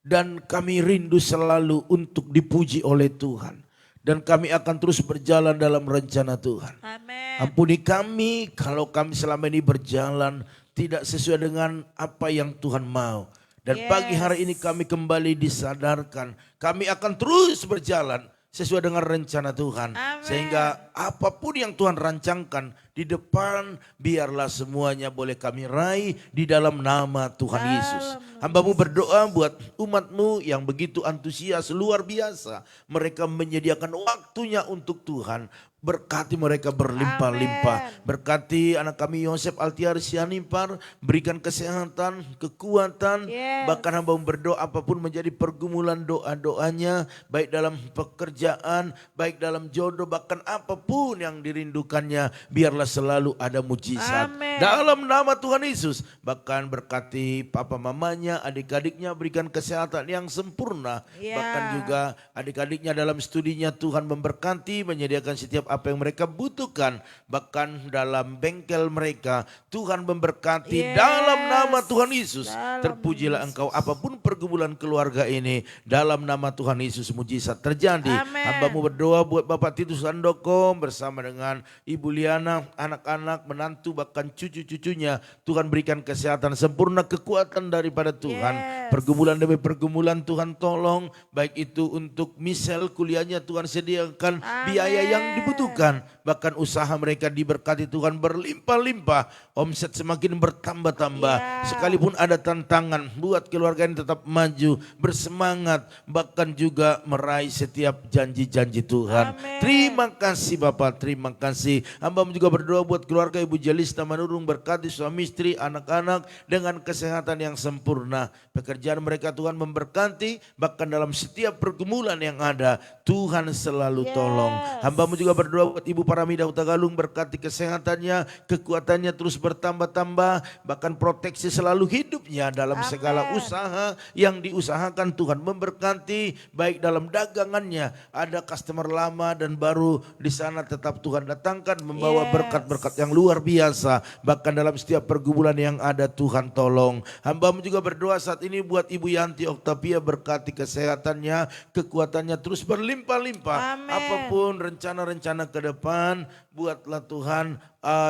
Dan kami rindu selalu untuk dipuji oleh Tuhan. Dan kami akan terus berjalan dalam rencana Tuhan. Amin. Ampuni kami kalau kami selama ini berjalan tidak sesuai dengan apa yang Tuhan mau. Dan pagi hari ini kami kembali disadarkan. Kami akan terus berjalan sesuai dengan rencana Tuhan. Amin. Sehingga apapun yang Tuhan rancangkan di depan, biarlah semuanya boleh kami raih di dalam nama Tuhan Yesus. Hamba-Mu berdoa buat umat-Mu yang begitu antusias luar biasa. Mereka menyediakan waktunya untuk Tuhan. Berkati mereka berlimpah-limpah. Berkati anak kami Yosef Altiar Sianimpar. Berikan kesehatan, kekuatan. Bahkan hamba berdoa apapun menjadi pergumulan doa-doanya. Baik dalam pekerjaan, baik dalam jodoh. Bahkan apapun yang dirindukannya. Biarlah selalu ada mujizat. Amin. Dalam nama Tuhan Yesus. Bahkan berkati papa mamanya, adik-adiknya berikan kesehatan yang sempurna. Bahkan juga adik-adiknya dalam studinya Tuhan memberkati. Menyediakan setiap apa yang mereka butuhkan. Bahkan dalam bengkel mereka, Tuhan memberkati dalam nama Tuhan Yesus. Terpujilah Engkau, apapun pergumulan keluarga ini, dalam nama Tuhan Yesus mujizat terjadi. Hambamu berdoa buat Bapak Titus Handoko bersama dengan Ibu Liana, anak-anak, menantu, bahkan cucu-cucunya. Tuhan berikan kesehatan sempurna, kekuatan daripada Tuhan. Pergumulan demi pergumulan Tuhan tolong, baik itu untuk Michelle kuliahnya Tuhan sediakan biaya yang dibutuhkan. Bahkan usaha mereka diberkati Tuhan berlimpah-limpah, omset semakin bertambah-tambah. Sekalipun ada tantangan, buat keluarga ini tetap maju, bersemangat, bahkan juga meraih setiap janji-janji Tuhan. Terima kasih Bapak, terima kasih. Hamba juga berdoa buat keluarga Ibu Jalista Manurung, berkati suami istri, anak-anak dengan kesehatan yang sempurna. Pekerjaan mereka Tuhan memberkati, bahkan dalam setiap pergumulan yang ada Tuhan selalu tolong. Hambamu juga berdoa buat Ibu Paramida Utagalung, berkati kesehatannya, kekuatannya terus bertambah-tambah, bahkan proteksi selalu hidupnya dalam segala usaha yang diusahakan. Tuhan memberkati, baik dalam dagangannya, ada customer lama dan baru di sana tetap Tuhan datangkan membawa berkat-berkat yang luar biasa. Bahkan dalam setiap pergumulan yang ada Tuhan tolong. Hambamu juga berdoa saat ini buat Ibu Yanti Oktavia, berkati kesehatannya, kekuatannya terus berlimpah-limpah. Apapun rencana-rencana ke depan, buatlah Tuhan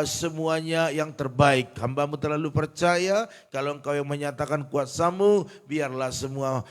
semuanya yang terbaik. Hambamu terlalu percaya kalau Engkau yang menyatakan kuasamu, biarlah semua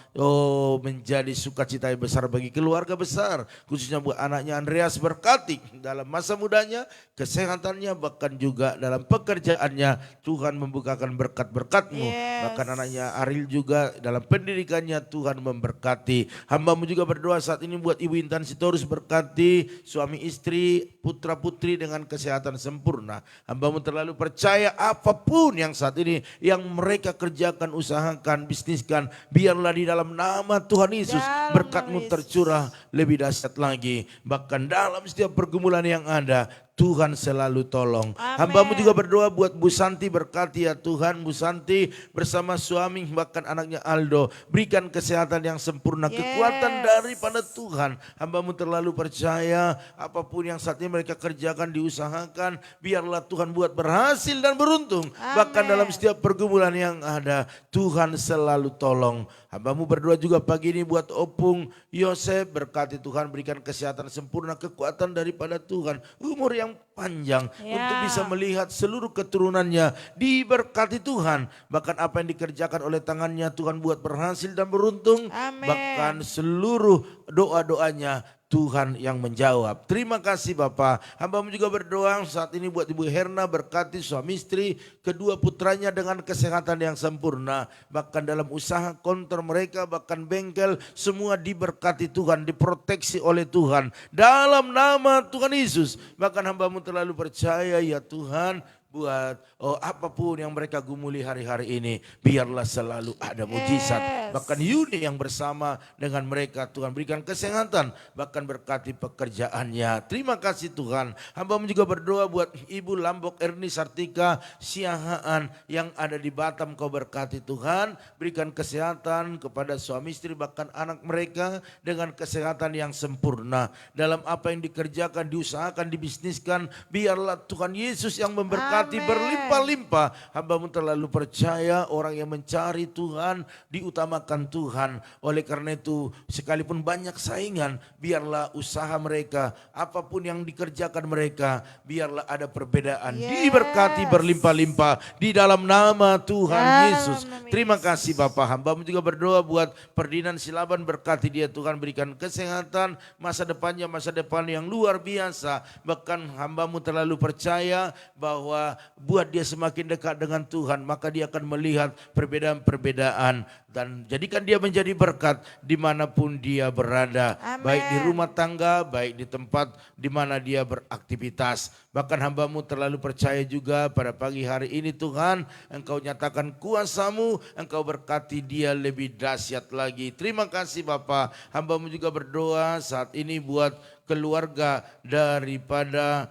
menjadi sukacita yang besar bagi keluarga besar. Khususnya buat anaknya Andreas, berkati dalam masa mudanya, kesehatannya, bahkan juga dalam pekerjaannya. Tuhan membukakan berkat-berkat-Mu. Bahkan anaknya Aril juga dalam pendidikannya Tuhan memberkati. Hambamu juga berdoa saat ini buat Ibu Intan Sitorus, berkati suami istri, putra putri dengan kesehatan sempurna. Hambamu terlalu percaya apapun yang saat ini yang mereka kerjakan, usahakan, bisniskan, biarlah di dalam nama Tuhan Yesus berkat-Mu tercurah lebih dahsyat lagi. Bahkan dalam setiap pergumulan yang ada, Tuhan selalu tolong. Hambamu juga berdoa buat Bu Santi, berkati ya Tuhan Bu Santi bersama suami bahkan anaknya Aldo. Berikan kesehatan yang sempurna, kekuatan daripada Tuhan. Hambamu terlalu percaya apapun yang saat ini mereka kerjakan, diusahakan, biarlah Tuhan buat berhasil dan beruntung. Bahkan dalam setiap pergumulan yang ada, Tuhan selalu tolong. Hambamu berdoa juga pagi ini buat Opung Yosef, berkati Tuhan, berikan kesehatan sempurna, kekuatan daripada Tuhan, umur yang panjang untuk bisa melihat seluruh keturunannya diberkati Tuhan. Bahkan apa yang dikerjakan oleh tangannya Tuhan buat berhasil dan beruntung. Bahkan seluruh doa-doanya Tuhan yang menjawab. Terima kasih Bapak. Hambamu juga berdoa saat ini buat Ibu Herna, berkati suami istri, kedua putranya dengan kesehatan yang sempurna. Bahkan dalam usaha kantor mereka, bahkan bengkel, semua diberkati Tuhan, diproteksi oleh Tuhan. Dalam nama Tuhan Yesus. Bahkan hambamu terlalu percaya ya Tuhan, buat apapun yang mereka gumuli hari-hari ini, biarlah selalu ada mujizat. Bahkan Yuni yang bersama dengan mereka, Tuhan berikan kesehatan, bahkan berkati pekerjaannya. Terima kasih Tuhan. Hambamu juga berdoa buat Ibu Lambok Erni Sartika Siahaan yang ada di Batam, Kau berkati Tuhan, berikan kesehatan kepada suami istri bahkan anak mereka dengan kesehatan yang sempurna. Dalam apa yang dikerjakan, diusahakan, dibisniskan, biarlah Tuhan Yesus yang memberkati berlimpah-limpah. Hambamu terlalu percaya orang yang mencari Tuhan diutamakan Tuhan. Oleh karena itu sekalipun banyak saingan, biarlah usaha mereka, apapun yang dikerjakan mereka, biarlah ada perbedaan. Diberkati berlimpah-limpah di dalam nama Tuhan Yesus. Terima kasih Bapak. Hambamu juga berdoa buat Ferdinand Silaban, berkati dia Tuhan, berikan kesehatan, masa depannya masa depan yang luar biasa. Bahkan hambamu terlalu percaya bahwa buat dia semakin dekat dengan Tuhan, maka dia akan melihat perbedaan-perbedaan dan jadikan dia menjadi berkat dimanapun dia berada. Baik di rumah tangga, baik di tempat di mana dia beraktivitas. Bahkan hambamu terlalu percaya juga pada pagi hari ini Tuhan, Engkau nyatakan kuasa-Mu, Engkau berkati dia lebih dahsyat lagi. Terima kasih Bapa. Hambamu juga berdoa saat ini buat keluarga daripada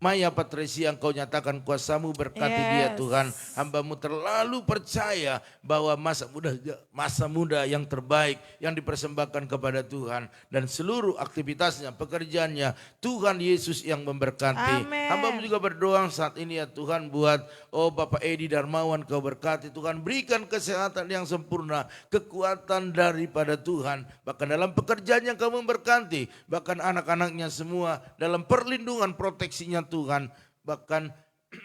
Maya Patricia, Engkau nyatakan kuasa-Mu, berkati dia Tuhan. Hamba-Mu terlalu percaya bahwa masa muda yang terbaik yang dipersembahkan kepada Tuhan. Dan seluruh aktivitasnya, pekerjaannya, Tuhan Yesus yang memberkati. Hamba-Mu juga berdoa saat ini ya Tuhan buat Bapak Edi Darmawan, Kau berkati Tuhan. Berikan kesehatan yang sempurna, kekuatan daripada Tuhan. Bahkan dalam pekerjaan yang Kau memberkati, bahkan anak-anaknya semua dalam perlindungan proteksinya Tuhan, bahkan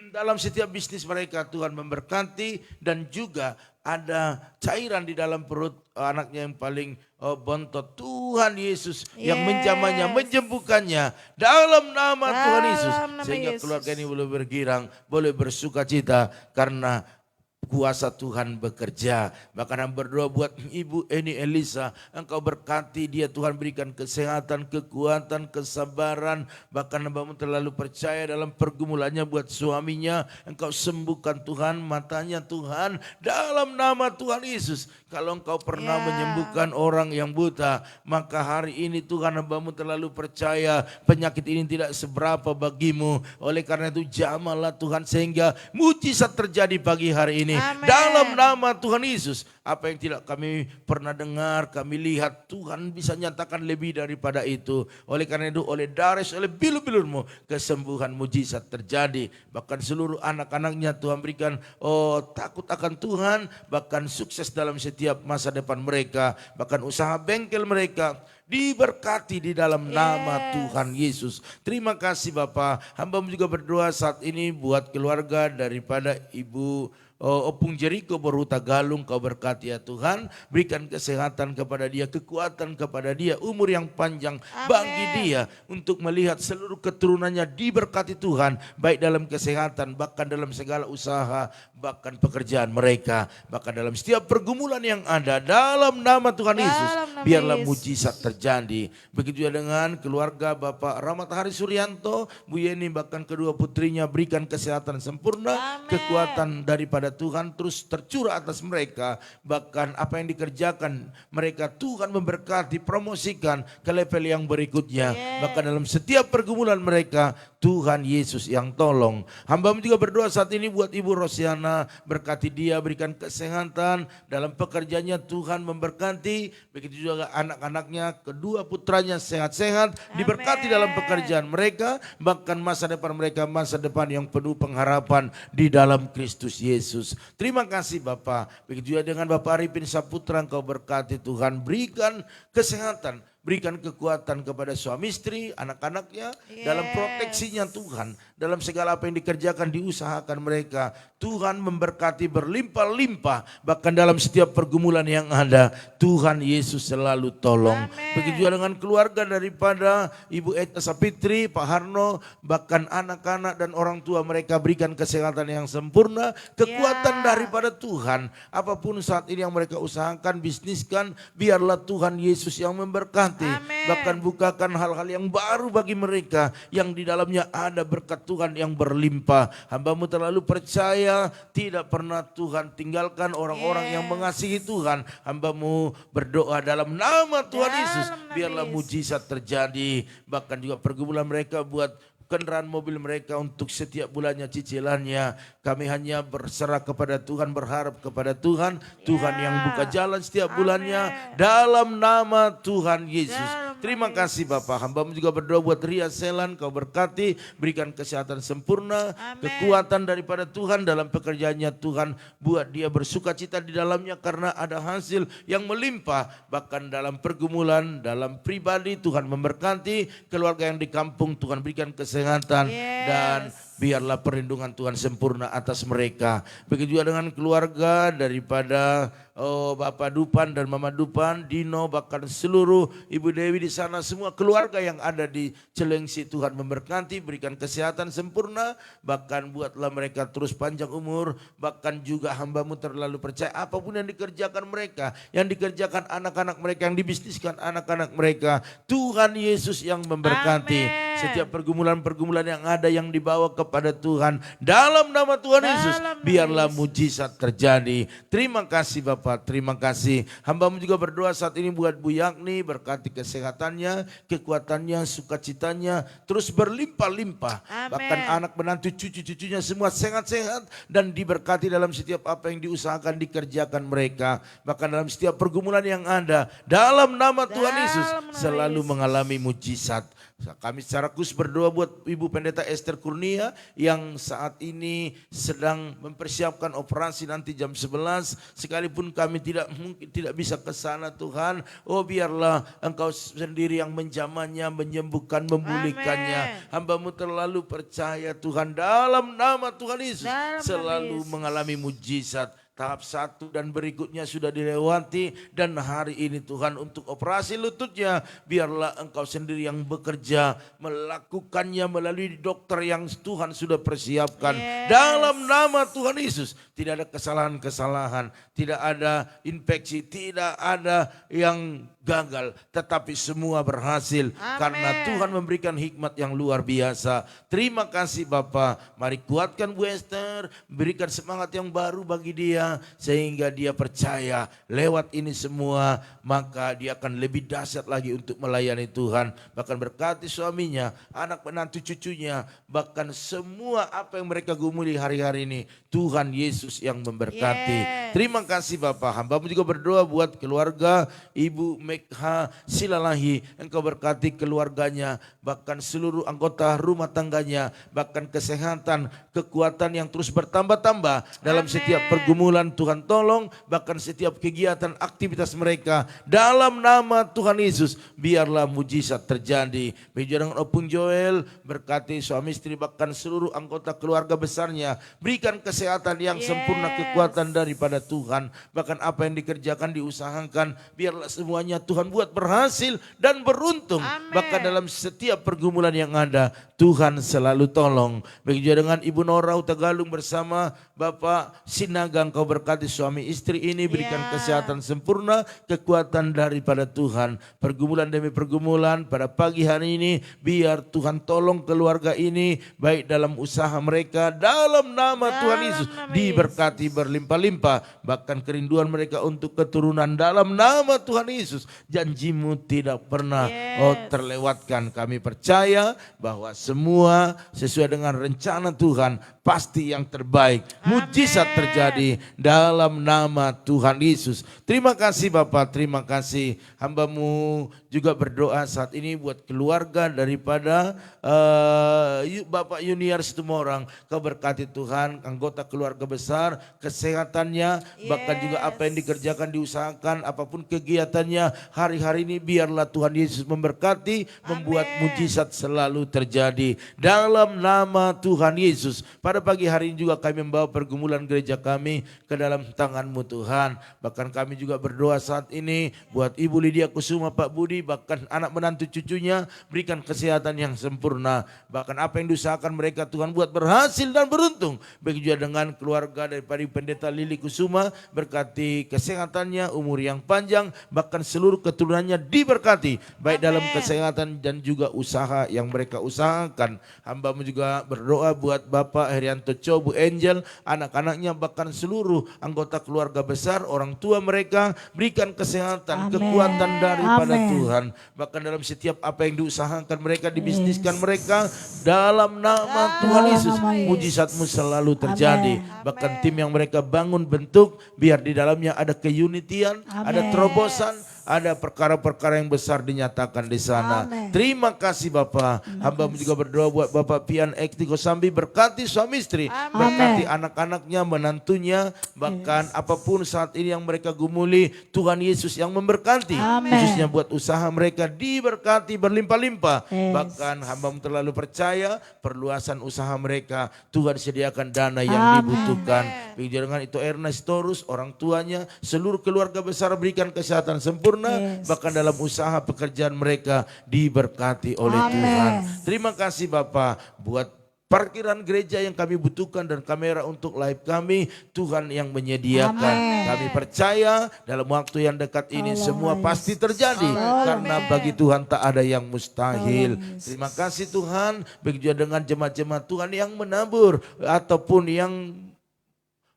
dalam setiap bisnis mereka Tuhan memberkati, dan juga ada cairan di dalam perut anaknya yang paling bontot, Tuhan Yesus yang menjamahnya, menyembuhkannya dalam nama Tuhan Yesus, sehingga keluarga ini boleh bergirang, boleh bersuka cita karena kuasa Tuhan bekerja. Bahkan berdoa buat Ibu Eni Elisa, Engkau berkati dia Tuhan, berikan kesehatan, kekuatan, kesabaran. Bahkan Hamba-Mu terlalu percaya dalam pergumulannya buat suaminya, Engkau sembuhkan Tuhan matanya Tuhan dalam nama Tuhan Yesus. Kalau Engkau pernah menyembuhkan orang yang buta, maka hari ini Tuhan Hamba-Mu terlalu percaya penyakit ini tidak seberapa bagimu. Oleh karena itu jamahlah Tuhan sehingga mujizat terjadi pagi hari ini. Amen. Dalam nama Tuhan Yesus, apa yang tidak kami pernah dengar, kami lihat, Tuhan bisa nyatakan lebih daripada itu. Oleh karena itu, oleh daris, oleh bilu-bilur-Mu, kesembuhan mujizat terjadi. Bahkan seluruh anak-anaknya Tuhan berikan takut akan Tuhan, bahkan sukses dalam setiap masa depan mereka. Bahkan usaha bengkel mereka diberkati di dalam nama Tuhan Yesus. Terima kasih Bapak. Hamba-Mu juga berdoa saat ini buat keluarga daripada Ibu Opung Jeriko Berhuta Galung, Kau berkati ya Tuhan. Berikan kesehatan kepada dia, kekuatan kepada dia, umur yang panjang bagi dia untuk melihat seluruh keturunannya diberkati Tuhan, baik dalam kesehatan, bahkan dalam segala usaha, bahkan pekerjaan mereka, bahkan dalam setiap pergumulan yang ada. Dalam nama Tuhan Yesus, biarlah mujizat terjadi. Begitu juga dengan keluarga Bapak Rahmat Hari Suryanto, Bu Yeni, bahkan kedua putrinya, berikan kesehatan sempurna, kekuatan daripada Tuhan terus tercurah atas mereka. Bahkan apa yang dikerjakan mereka, Tuhan memberkati, promosikan ke level yang berikutnya. Bahkan dalam setiap pergumulan mereka, Tuhan Yesus yang tolong. Hamba-Mu juga berdoa saat ini buat Ibu Rosiana, berkati dia, berikan kesehatan dalam pekerjaannya, Tuhan memberkati. Begitu juga anak-anaknya, kedua putranya sehat-sehat, diberkati dalam pekerjaan mereka, bahkan masa depan mereka, masa depan yang penuh pengharapan di dalam Kristus Yesus. Terima kasih Bapak. Begitu juga dengan Bapak Arifin Saputra, Engkau berkati Tuhan, berikan kesehatan, berikan kekuatan kepada suami istri, anak-anaknya, dalam proteksinya Tuhan, dalam segala apa yang dikerjakan, diusahakan mereka. Tuhan memberkati berlimpah-limpah, bahkan dalam setiap pergumulan yang ada, Tuhan Yesus selalu tolong. Begitu juga dengan keluarga daripada Ibu Eta Sapitri, Pak Harno, bahkan anak-anak dan orang tua mereka, berikan kesehatan yang sempurna, kekuatan daripada Tuhan. Apapun saat ini yang mereka usahakan, bisniskan, biarlah Tuhan Yesus yang memberkati. Bahkan bukakan hal-hal yang baru bagi mereka, yang di dalamnya ada berkat Tuhan yang berlimpah. Hamba-Mu terlalu percaya tidak pernah Tuhan tinggalkan orang-orang yang mengasihi Tuhan. Hamba-Mu berdoa dalam nama Tuhan Yesus, biarlah mujizat terjadi. Bahkan juga pergumulan mereka buat kendaraan mobil mereka untuk setiap bulannya cicilannya, kami hanya berserah kepada Tuhan, berharap kepada Tuhan, Tuhan yang buka jalan setiap bulannya dalam nama Tuhan Yesus. Terima kasih Bapak. Hamba-Mu juga berdoa buat Ria Selan, Kau berkati, berikan kesehatan sempurna, kekuatan daripada Tuhan dalam pekerjaannya Tuhan, buat dia bersuka cita di dalamnya karena ada hasil yang melimpah. Bahkan dalam pergumulan, dalam pribadi, Tuhan memberkati keluarga yang di kampung, Tuhan berikan kesehatan dan biarlah perlindungan Tuhan sempurna atas mereka. Begitu juga dengan keluarga daripada Bapak Dupan dan Mama Dupan, Dino, bahkan seluruh Ibu Dewi di sana, semua keluarga yang ada di Celengsi, Tuhan memberkati, berikan kesehatan sempurna, bahkan buatlah mereka terus panjang umur. Bahkan juga Hamba-Mu terlalu percaya apapun yang dikerjakan mereka, yang dikerjakan anak-anak mereka, yang dibisniskan anak-anak mereka, Tuhan Yesus yang memberkati. Setiap pergumulan-pergumulan yang ada yang dibawa kepada Tuhan, dalam nama Tuhan Yesus, biarlah mujizat terjadi. Terima kasih Bapak. Bapak, terima kasih. Hamba-Mu juga berdoa saat ini buat Bu Yakni, berkati kesehatannya, kekuatannya, sukacitanya, terus berlimpah-limpah. Amin. Bahkan anak menantu cucu-cucunya semua sehat-sehat dan diberkati dalam setiap apa yang diusahakan dikerjakan mereka. Bahkan dalam setiap pergumulan yang ada, dalam nama Tuhan Yesus selalu mengalami mujizat. Kami secara khusus berdoa buat Ibu Pendeta Esther Kurnia yang saat ini sedang mempersiapkan operasi nanti jam 11. Sekalipun kami mungkin tidak bisa ke sana Tuhan. Oh biarlah Engkau sendiri yang menjamahnya, menyembuhkan, memulihkannya. Hamba-Mu terlalu percaya Tuhan dalam nama Tuhan Yesus selalu mengalami mujizat. Tahap 1 dan berikutnya sudah dilewati dan hari ini Tuhan untuk operasi lututnya biarlah Engkau sendiri yang bekerja melakukannya melalui dokter yang Tuhan sudah persiapkan. Dalam nama Tuhan Yesus tidak ada kesalahan-kesalahan, tidak ada infeksi, tidak ada yang gagal, tetapi semua berhasil. Karena Tuhan memberikan hikmat yang luar biasa. Terima kasih Bapak, mari kuatkan Bu Esther, berikan semangat yang baru bagi dia, sehingga dia percaya lewat ini semua, maka dia akan lebih dahsyat lagi untuk melayani Tuhan. Bahkan berkati suaminya, anak menantu cucunya, bahkan semua apa yang mereka gumuli hari-hari ini, Tuhan Yesus yang memberkati. Terima kasih Bapak, hamba-Mu juga berdoa buat keluarga Ibu Mekha Silalahi, Engkau berkati keluarganya, bahkan seluruh anggota rumah tangganya, bahkan kesehatan, kekuatan yang terus bertambah-tambah dalam setiap pergumulan. Tuhan tolong, bahkan setiap kegiatan aktivitas mereka dalam nama Tuhan Yesus, biarlah mujizat terjadi. Begitu dengan Opung Joel, berkati suami istri bahkan seluruh anggota keluarga besarnya, berikan kesehatan yang sempurna, kekuatan daripada Tuhan. Bahkan apa yang dikerjakan, diusahakan, biarlah semuanya Tuhan buat berhasil dan beruntung. Bahkan dalam setiap pergumulan yang ada, Tuhan selalu tolong. Begitu dengan Ibu Nora Utagalung bersama Bapak Sinaga, Engkau berkati suami istri ini, berikan kesehatan sempurna, kekuatan daripada Tuhan. Pergumulan demi pergumulan pada pagi hari ini, biar Tuhan tolong keluarga ini, baik dalam usaha mereka, dalam nama Tuhan Yesus, diberkati berlimpah-limpah. Bahkan kerinduan mereka untuk keturunan dalam nama Tuhan Yesus, janji-Mu tidak pernah terlewatkan. Kami percaya bahwa semua sesuai dengan rencana Tuhan, pasti yang terbaik. Mujizat terjadi dalam nama Tuhan Yesus. Terima kasih Bapak, terima kasih. Hamba-Mu juga berdoa saat ini buat keluarga daripada Bapak Yuniar Situmorang. Kau berkati Tuhan, anggota keluarga besar, kesehatannya, bahkan juga apa yang dikerjakan, diusahakan, apapun kegiatannya hari-hari ini, biarlah Tuhan Yesus memberkati, membuat mujizat selalu terjadi. Dalam nama Tuhan Yesus. Pada pagi hari ini juga kami membawa pergumulan gereja kami ke dalam tangan-Mu Tuhan. Bahkan kami juga berdoa saat ini buat Ibu Lydia Kusuma, Pak Budi, bahkan anak menantu cucunya, berikan kesehatan yang sempurna. Bahkan apa yang diusahakan mereka Tuhan buat berhasil dan beruntung. Begitu juga dengan keluarga daripada Pendeta Lili Kusuma, berkati kesehatannya, umur yang panjang, bahkan seluruh keturunannya diberkati, baik dalam kesehatan dan juga usaha yang mereka usahakan. Hamba-Mu juga berdoa buat Bapak Herianto Cho, Bu Angel, anak-anaknya, bahkan seluruh anggota keluarga besar, orang tua mereka, berikan kesehatan, kekuatan daripada Tuhan. Bahkan dalam setiap apa yang diusahakan mereka, dibisniskan mereka, dalam nama Tuhan Yesus, mujizat-Mu selalu terjadi. Bahkan tim yang mereka bangun bentuk, biar di dalamnya ada keunitian, ada terobosan, ada perkara-perkara yang besar dinyatakan di sana. Terima kasih Bapak. Hamba juga berdoa buat Bapak Pian Ekti Kosambi, berkati suami istri, berkati anak-anaknya, menantunya, bahkan apapun saat ini yang mereka gumuli, Tuhan Yesus yang memberkati. Khususnya buat usaha mereka diberkati berlimpah-limpah. Bahkan hamba terlalu percaya perluasan usaha mereka, Tuhan sediakan dana yang dibutuhkan. Begitu dengan itu Ernest Torus, orang tuanya, seluruh keluarga besar berikan kesehatan sempurna. Bahkan dalam usaha pekerjaan mereka diberkati oleh Tuhan. Terima kasih Bapak buat parkiran gereja yang kami butuhkan dan kamera untuk live kami, Tuhan yang menyediakan. Kami percaya dalam waktu yang dekat ini semua pasti terjadi. Karena bagi Tuhan tak ada yang mustahil. Terima kasih Tuhan. Begitu dengan jemaat-jemaat Tuhan yang menabur ataupun yang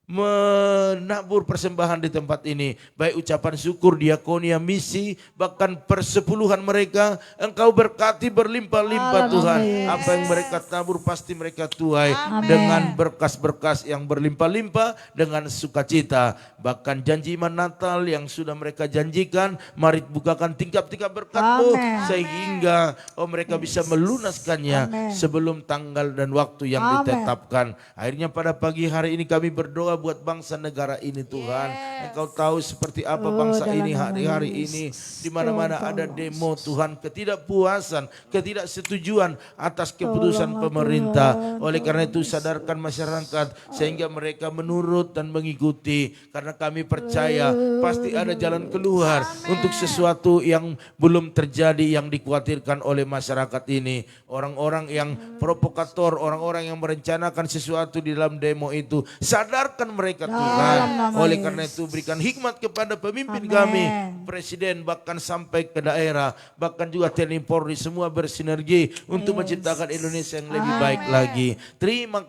menabur persembahan di tempat ini. Baik ucapan syukur, diakonia, misi, bahkan persepuluhan mereka. Engkau berkati berlimpah-limpah Tuhan. Apa yang mereka tabur pasti mereka tuai dengan berkas-berkas yang berlimpah-limpah, dengan sukacita. Bahkan janji iman Natal yang sudah mereka janjikan, mari bukakan tingkap-tingkap berkat-Mu sehingga mereka bisa melunaskannya sebelum tanggal dan waktu yang ditetapkan. Akhirnya pada pagi hari ini kami berdoa buat bangsa negara ini Tuhan. Engkau tahu seperti apa bangsa ini hari-hari ini. Di mana-mana ada demo Tuhan, ketidakpuasan, ketidaksetujuan atas keputusan pemerintah. Oleh karena itu sadarkan masyarakat sehingga mereka menurut dan mengikuti. Karena kami percaya pasti ada jalan keluar untuk sesuatu yang belum terjadi yang dikhawatirkan oleh masyarakat ini. Orang-orang yang provokator, orang-orang yang merencanakan sesuatu di dalam demo itu, sadarkan mereka Tuhan. Oleh karena itu berikan hikmat kepada pemimpin kami, presiden bahkan sampai ke daerah, bahkan juga TNI Polri, semua bersinergi untuk menciptakan Indonesia yang lebih baik lagi. Terima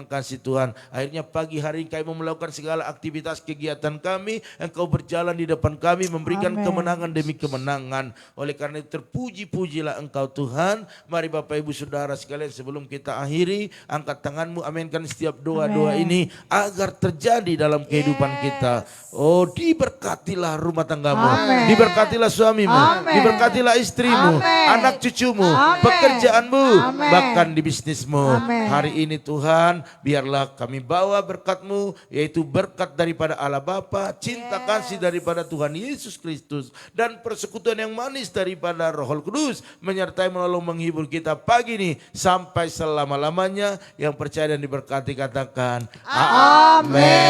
kasih Tuhan. Akhirnya pagi hari ini kami melakukan segala aktivitas kegiatan kami, Engkau berjalan di depan kami, memberikan kemenangan demi kemenangan. Oleh karena itu terpuji-pujilah Engkau Tuhan. Mari Bapak Ibu Saudara sekalian, sebelum kita akhiri, angkat tanganmu, aminkan setiap doa-doa ini agar terjadi dalam kehidupan kita. Oh, diberkatilah rumah tanggamu, diberkatilah suamimu, diberkatilah istrimu, anak cucumu, pekerjaanmu, bahkan di bisnismu. Hari ini Tuhan, biarlah kami bawa berkat-Mu, yaitu berkat daripada Allah Bapa, cinta kasih daripada Tuhan Yesus Kristus, dan persekutuan yang manis daripada Roh Kudus, menyertai menolong menghibur kita pagi ini sampai selama-lamanya. Yang percaya dan diberkati katakan amin.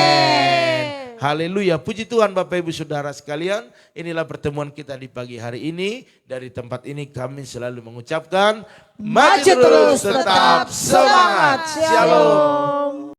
Haleluya, puji Tuhan Bapak Ibu Saudara sekalian. Inilah pertemuan kita di pagi hari ini. Dari tempat ini kami selalu mengucapkan maju terus, tetap semangat. Shalom.